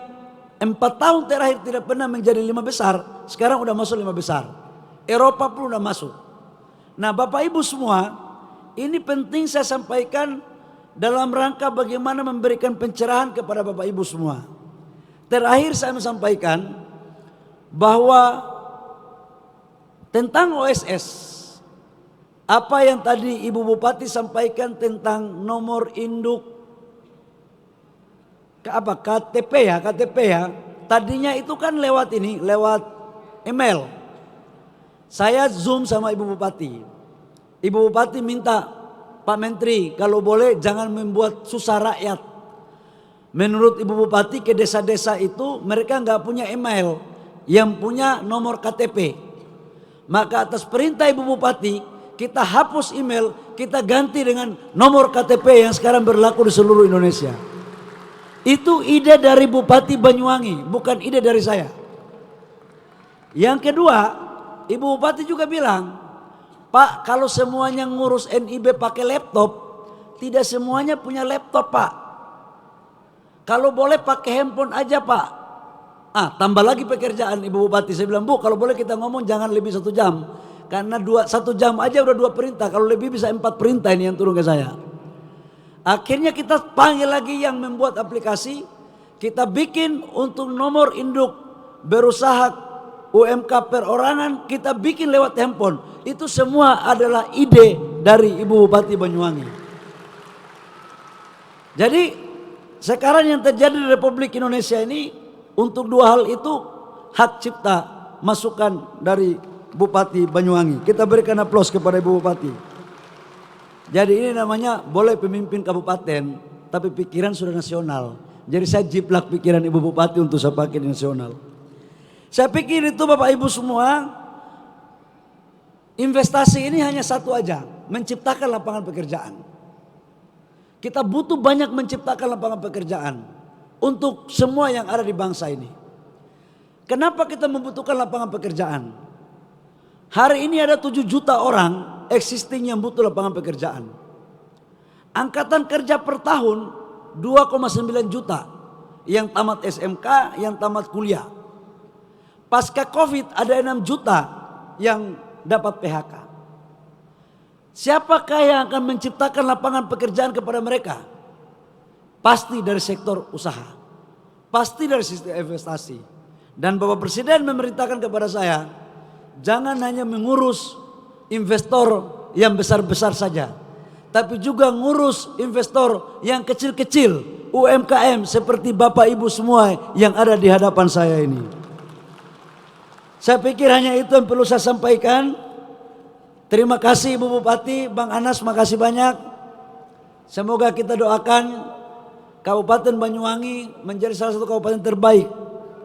4 tahun terakhir tidak pernah menjadi 5 besar, sekarang udah masuk 5 besar. Eropa pun udah masuk. Nah, Bapak Ibu semua, ini penting saya sampaikan dalam rangka bagaimana memberikan pencerahan kepada Bapak Ibu semua. Terakhir saya menyampaikan bahwa tentang OSS, apa yang tadi Ibu Bupati sampaikan tentang nomor induk KTP ya, tadinya itu kan lewat email. Saya Zoom sama Ibu Bupati. Ibu Bupati minta, Pak Menteri kalau boleh jangan membuat susah rakyat. Menurut Ibu Bupati ke desa-desa itu mereka nggak punya email, yang punya nomor KTP. Maka atas perintah Ibu Bupati kita hapus email, kita ganti dengan nomor KTP yang sekarang berlaku di seluruh Indonesia. Itu ide dari Bupati Banyuwangi, bukan ide dari saya. Yang kedua, Ibu Bupati juga bilang, Pak, kalau semuanya ngurus NIB pakai laptop, tidak semuanya punya laptop, Pak. Kalau boleh pakai handphone aja, Pak. Tambah lagi pekerjaan Ibu Bupati. Saya bilang, Bu, kalau boleh kita ngomong jangan lebih 1 jam. Karena 1 jam aja udah 2 perintah. Kalau lebih bisa 4 perintah ini yang turun ke saya. Akhirnya kita panggil lagi yang membuat aplikasi. Kita bikin untuk nomor induk berusaha UMK perorangan. Kita bikin lewat handphone. Itu semua adalah ide dari Ibu Bupati Banyuwangi. Jadi sekarang yang terjadi di Republik Indonesia ini, untuk 2 hal itu hak cipta masukan dari Bupati Banyuwangi. Kita berikan aplaus kepada Ibu Bupati. Jadi ini namanya boleh pemimpin kabupaten, tapi pikiran sudah nasional. Jadi saya jiplak pikiran Ibu Bupati untuk saya pakai di nasional. Saya pikir itu Bapak Ibu semua, investasi ini hanya satu aja, menciptakan lapangan pekerjaan. Kita butuh banyak menciptakan lapangan pekerjaan untuk semua yang ada di bangsa ini. Kenapa kita membutuhkan lapangan pekerjaan? Hari ini ada 7 juta orang existing yang butuh lapangan pekerjaan. Angkatan kerja per tahun 2,9 juta yang tamat SMK, yang tamat kuliah. Pasca Covid ada 6 juta yang dapat PHK. Siapakah yang akan menciptakan lapangan pekerjaan kepada mereka? Pasti dari sektor usaha, pasti dari sistem investasi. Dan Bapak Presiden memerintahkan kepada saya, jangan hanya mengurus investor yang besar-besar saja, tapi juga ngurus investor yang kecil-kecil, UMKM seperti Bapak Ibu semua yang ada di hadapan saya ini. Saya pikir hanya itu yang perlu saya sampaikan. Terima kasih Ibu Bupati, Bang Anas, makasih banyak. Semoga kita doakan Kabupaten Banyuwangi menjadi salah satu kabupaten terbaik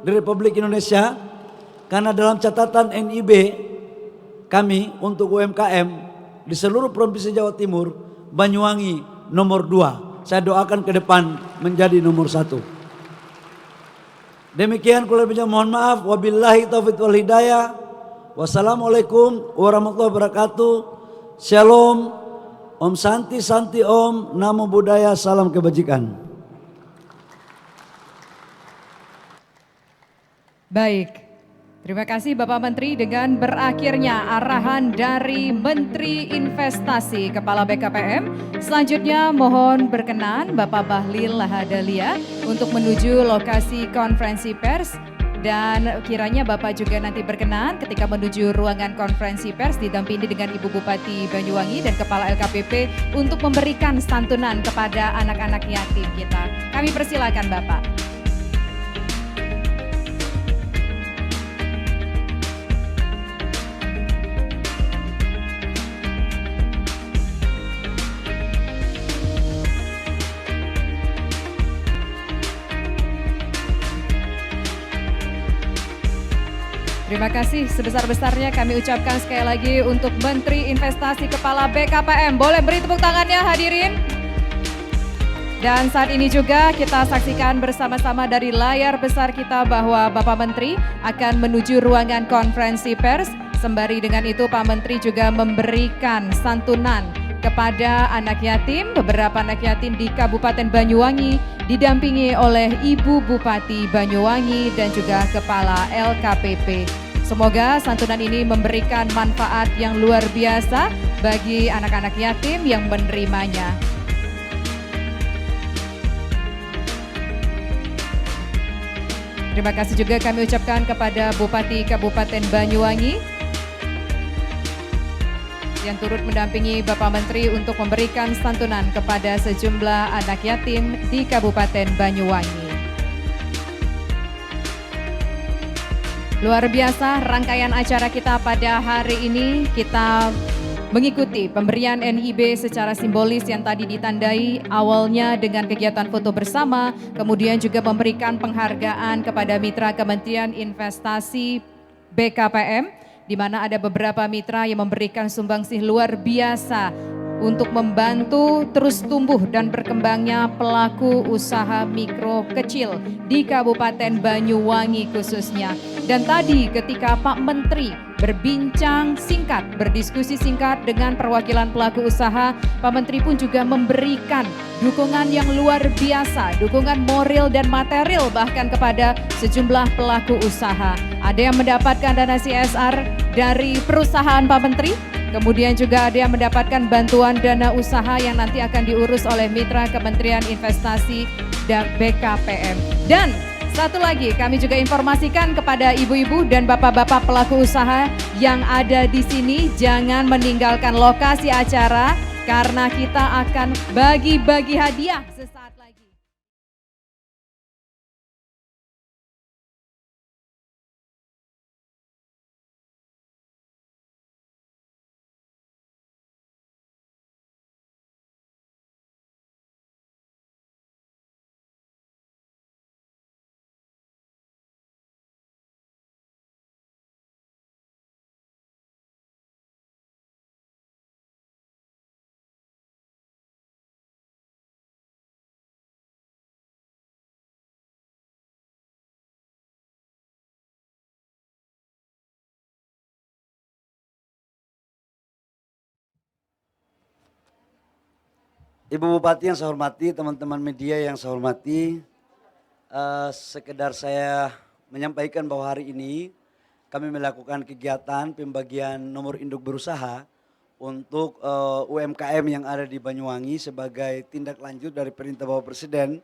di Republik Indonesia. Karena dalam catatan NIB kami untuk UMKM di seluruh Provinsi Jawa Timur, Banyuwangi nomor 2. Saya doakan ke depan menjadi nomor 1. Demikian kurang lebihnya mohon maaf. Wabillahi taufiq wal hidayah. Wassalamualaikum warahmatullahi wabarakatuh. Shalom. Om Santi Santi Om. Namo Buddhaya. Salam kebajikan. Baik. Terima kasih Bapak Menteri. Dengan berakhirnya arahan dari Menteri Investasi Kepala BKPM, selanjutnya mohon berkenan Bapak Bahlil Lahadalia untuk menuju lokasi konferensi pers, dan kiranya Bapak juga nanti berkenan ketika menuju ruangan konferensi pers didampingi dengan Ibu Bupati Banyuwangi dan Kepala LKPP untuk memberikan santunan kepada anak-anak yatim kita. Kami persilakan Bapak. Terima kasih sebesar-besarnya kami ucapkan sekali lagi untuk Menteri Investasi Kepala BKPM. Boleh beri tepuk tangannya hadirin. Dan saat ini juga kita saksikan bersama-sama dari layar besar kita bahwa Bapak Menteri akan menuju ruangan konferensi pers. Sembari dengan itu Pak Menteri juga memberikan santunan kepada anak yatim, beberapa anak yatim di Kabupaten Banyuwangi didampingi oleh Ibu Bupati Banyuwangi dan juga Kepala LKPP. Semoga santunan ini memberikan manfaat yang luar biasa bagi anak-anak yatim yang menerimanya. Terima kasih juga kami ucapkan kepada Bupati Kabupaten Banyuwangi yang turut mendampingi Bapak Menteri untuk memberikan santunan kepada sejumlah anak yatim di Kabupaten Banyuwangi. Luar biasa rangkaian acara kita pada hari ini. Kita mengikuti pemberian NIB secara simbolis yang tadi ditandai awalnya dengan kegiatan foto bersama, kemudian juga memberikan penghargaan kepada mitra Kementerian Investasi BKPM, di mana ada beberapa mitra yang memberikan sumbangsih luar biasa untuk membantu terus tumbuh dan berkembangnya pelaku usaha mikro kecil di Kabupaten Banyuwangi khususnya. Dan tadi ketika Pak Menteri berbincang singkat, berdiskusi singkat dengan perwakilan pelaku usaha, Pak Menteri pun juga memberikan dukungan yang luar biasa, dukungan moral dan material bahkan kepada sejumlah pelaku usaha. Ada yang mendapatkan dana CSR dari perusahaan Pak Menteri, kemudian juga ada yang mendapatkan bantuan dana usaha yang nanti akan diurus oleh mitra Kementerian Investasi dan BKPM. Dan satu lagi kami juga informasikan kepada ibu-ibu dan bapak-bapak pelaku usaha yang ada di sini, jangan meninggalkan lokasi acara karena kita akan bagi-bagi hadiah sesaat lagi. Ibu Bupati yang saya hormati, teman-teman media yang saya hormati, sekedar saya menyampaikan bahwa hari ini kami melakukan kegiatan pembagian nomor induk berusaha untuk UMKM yang ada di Banyuwangi sebagai tindak lanjut dari perintah Bapak Presiden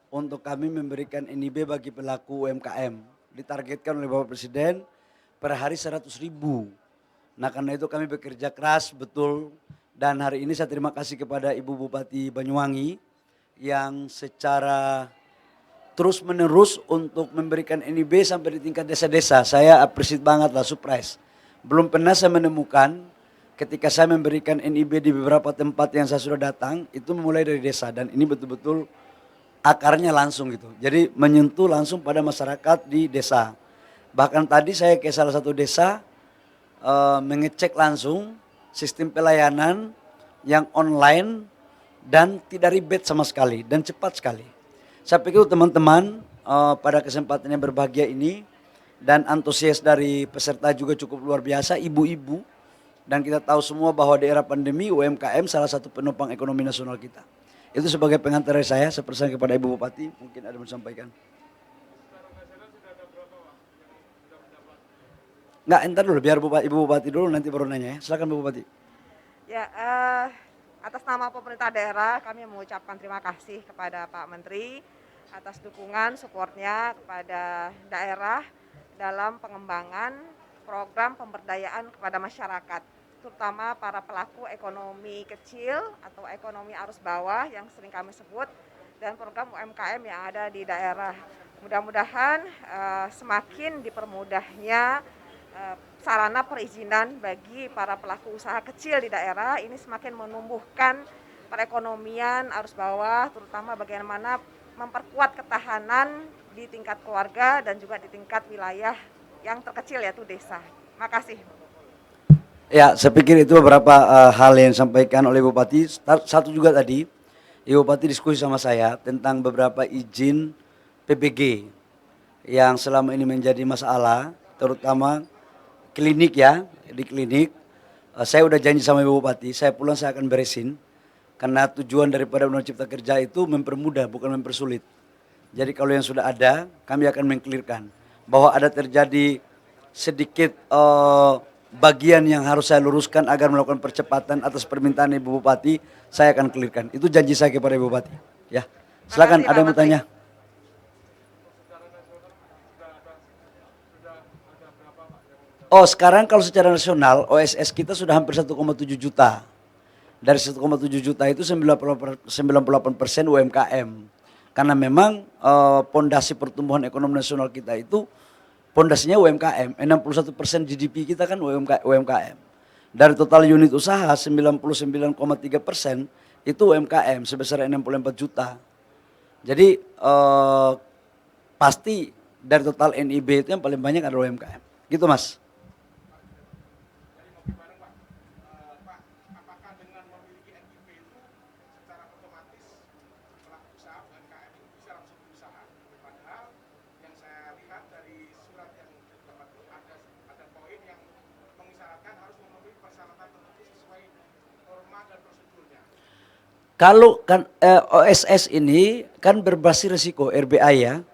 untuk kami memberikan NIB bagi pelaku UMKM. Ditargetkan oleh Bapak Presiden per hari 100.000. Nah karena itu kami bekerja keras betul. Dan hari ini saya terima kasih kepada Ibu Bupati Banyuwangi yang secara terus menerus untuk memberikan NIB sampai di tingkat desa-desa. Saya appreciate banget lah, surprise. Belum pernah saya menemukan ketika saya memberikan NIB di beberapa tempat yang saya sudah datang, itu memulai dari desa. Dan ini betul-betul akarnya langsung gitu. Jadi menyentuh langsung pada masyarakat di desa. Bahkan tadi saya ke salah satu desa mengecek langsung sistem pelayanan yang online dan tidak ribet sama sekali dan cepat sekali. Saya pikir teman-teman pada kesempatan yang berbahagia ini dan antusias dari peserta juga cukup luar biasa, ibu-ibu. Dan kita tahu semua bahwa di era pandemi UMKM salah satu penopang ekonomi nasional kita. Itu sebagai pengantar dari saya persilakan kepada Ibu Bupati, mungkin ada yang sampaikan. Enggak, entar dulu biar Ibu Bupati dulu nanti baru nanya ya. Silakan Bu Bupati. Ya, atas nama pemerintah daerah kami mengucapkan terima kasih kepada Pak Menteri atas dukungan, supportnya kepada daerah dalam pengembangan program pemberdayaan kepada masyarakat, terutama para pelaku ekonomi kecil atau ekonomi arus bawah yang sering kami sebut, dan program UMKM yang ada di daerah. Mudah-mudahan semakin dipermudahnya sarana perizinan bagi para pelaku usaha kecil di daerah, ini semakin menumbuhkan perekonomian arus bawah, terutama bagaimana memperkuat ketahanan di tingkat keluarga dan juga di tingkat wilayah yang terkecil yaitu desa. Makasih. Ya, saya pikir itu beberapa hal yang disampaikan oleh Bupati. Satu juga tadi, Ibu Bupati diskusi sama saya tentang beberapa izin PBG yang selama ini menjadi masalah, terutama klinik ya, di klinik. Saya udah janji sama Ibu Bupati, saya pulang saya akan beresin. Karena tujuan daripada Undang-Undang Cipta Kerja itu mempermudah, bukan mempersulit. Jadi kalau yang sudah ada, kami akan mengklirkan bahwa ada terjadi sedikit bagian yang harus saya luruskan agar melakukan percepatan atas permintaan Ibu Bupati, saya akan klirkan. Itu janji saya kepada Ibu Bupati. Ya, silakan ada yang mau tanya. Oh, sekarang kalau secara nasional OSS kita sudah hampir 1,7 juta. Dari 1,7 juta itu 98% UMKM. Karena memang pondasi pertumbuhan ekonomi nasional kita itu pondasinya UMKM. 61% GDP kita kan UMKM. Dari total unit usaha 99,3% itu UMKM sebesar 64 juta. Jadi pasti dari total NIB itu yang paling banyak adalah UMKM. Gitu Mas. Kalau kan OSS ini kan berbasis risiko RBA ya.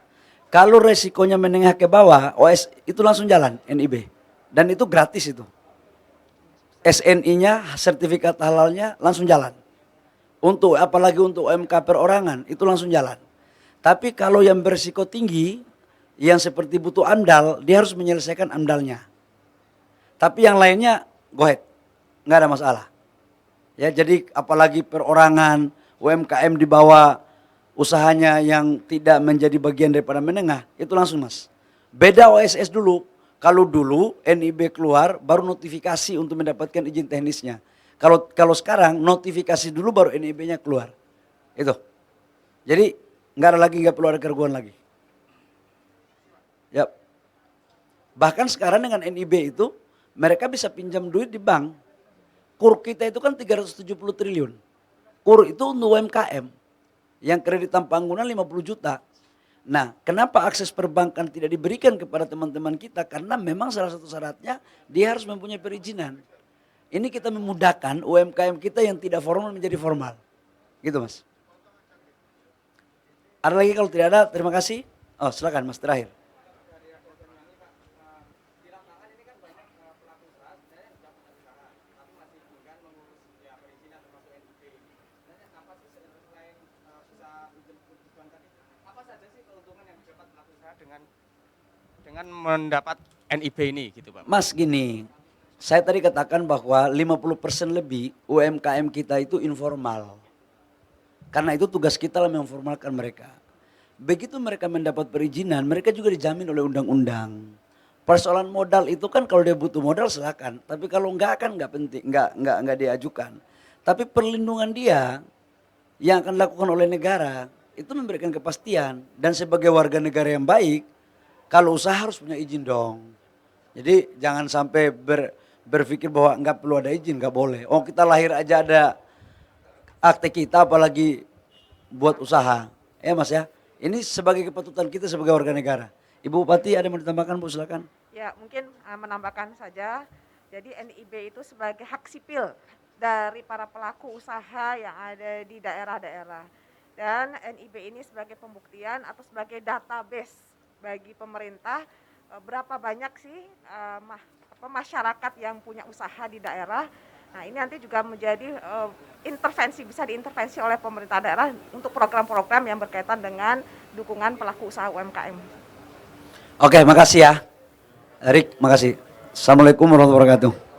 Kalau resikonya menengah ke bawah, OS itu langsung jalan NIB. Dan itu gratis itu. SNI-nya, sertifikat halalnya langsung jalan. Untuk apalagi untuk UMK perorangan itu langsung jalan. Tapi kalau yang berisiko tinggi, yang seperti butuh AMDAL, dia harus menyelesaikan AMDALnya. Tapi yang lainnya go ahead, nggak ada masalah. Ya, jadi apalagi perorangan, UMKM di bawah usahanya yang tidak menjadi bagian daripada menengah, itu langsung Mas. Beda OSS dulu, kalau dulu NIB keluar baru notifikasi untuk mendapatkan izin teknisnya. Kalau sekarang notifikasi dulu baru NIB-nya keluar. Itu. Jadi nggak perlu ada keraguan lagi. Ya. Bahkan sekarang dengan NIB itu mereka bisa pinjam duit di bank. KUR kita itu kan 370 triliun. KUR itu untuk UMKM. Yang kreditan bangunan 50 juta. Nah, kenapa akses perbankan tidak diberikan kepada teman-teman kita? Karena memang salah satu syaratnya dia harus mempunyai perizinan. Ini kita memudahkan UMKM kita yang tidak formal menjadi formal. Gitu Mas. Ada lagi kalau tidak ada, terima kasih. Oh silakan Mas terakhir. Dengan mendapat NIB ini gitu Pak. Mas gini, saya tadi katakan bahwa 50% lebih UMKM kita itu informal. Karena itu tugas kita lah memformalkan mereka. Begitu mereka mendapat perizinan, mereka juga dijamin oleh undang-undang. Persoalan modal itu kan kalau dia butuh modal silakan, tapi kalau enggak kan enggak penting, enggak diajukan. Tapi perlindungan dia yang akan dilakukan oleh negara itu memberikan kepastian, dan sebagai warga negara yang baik, Kalau usaha harus punya izin dong. Jadi jangan sampai berpikir bahwa nggak perlu ada izin, nggak boleh. Oh kita lahir aja ada akte kita, apalagi buat usaha. Ya Mas ya, ini sebagai kepatutan kita sebagai warga negara. Ibu Bupati ada yang mau ditambahkan Bu, silakan. Ya mungkin menambahkan saja, jadi NIB itu sebagai hak sipil dari para pelaku usaha yang ada di daerah-daerah. Dan NIB ini sebagai pembuktian atau sebagai database bagi pemerintah berapa banyak sih masyarakat yang punya usaha di daerah. Nah ini nanti juga menjadi intervensi, bisa diintervensi oleh pemerintah daerah untuk program-program yang berkaitan dengan dukungan pelaku usaha UMKM. Oke, makasih ya. Erik, makasih. Assalamualaikum warahmatullahi wabarakatuh.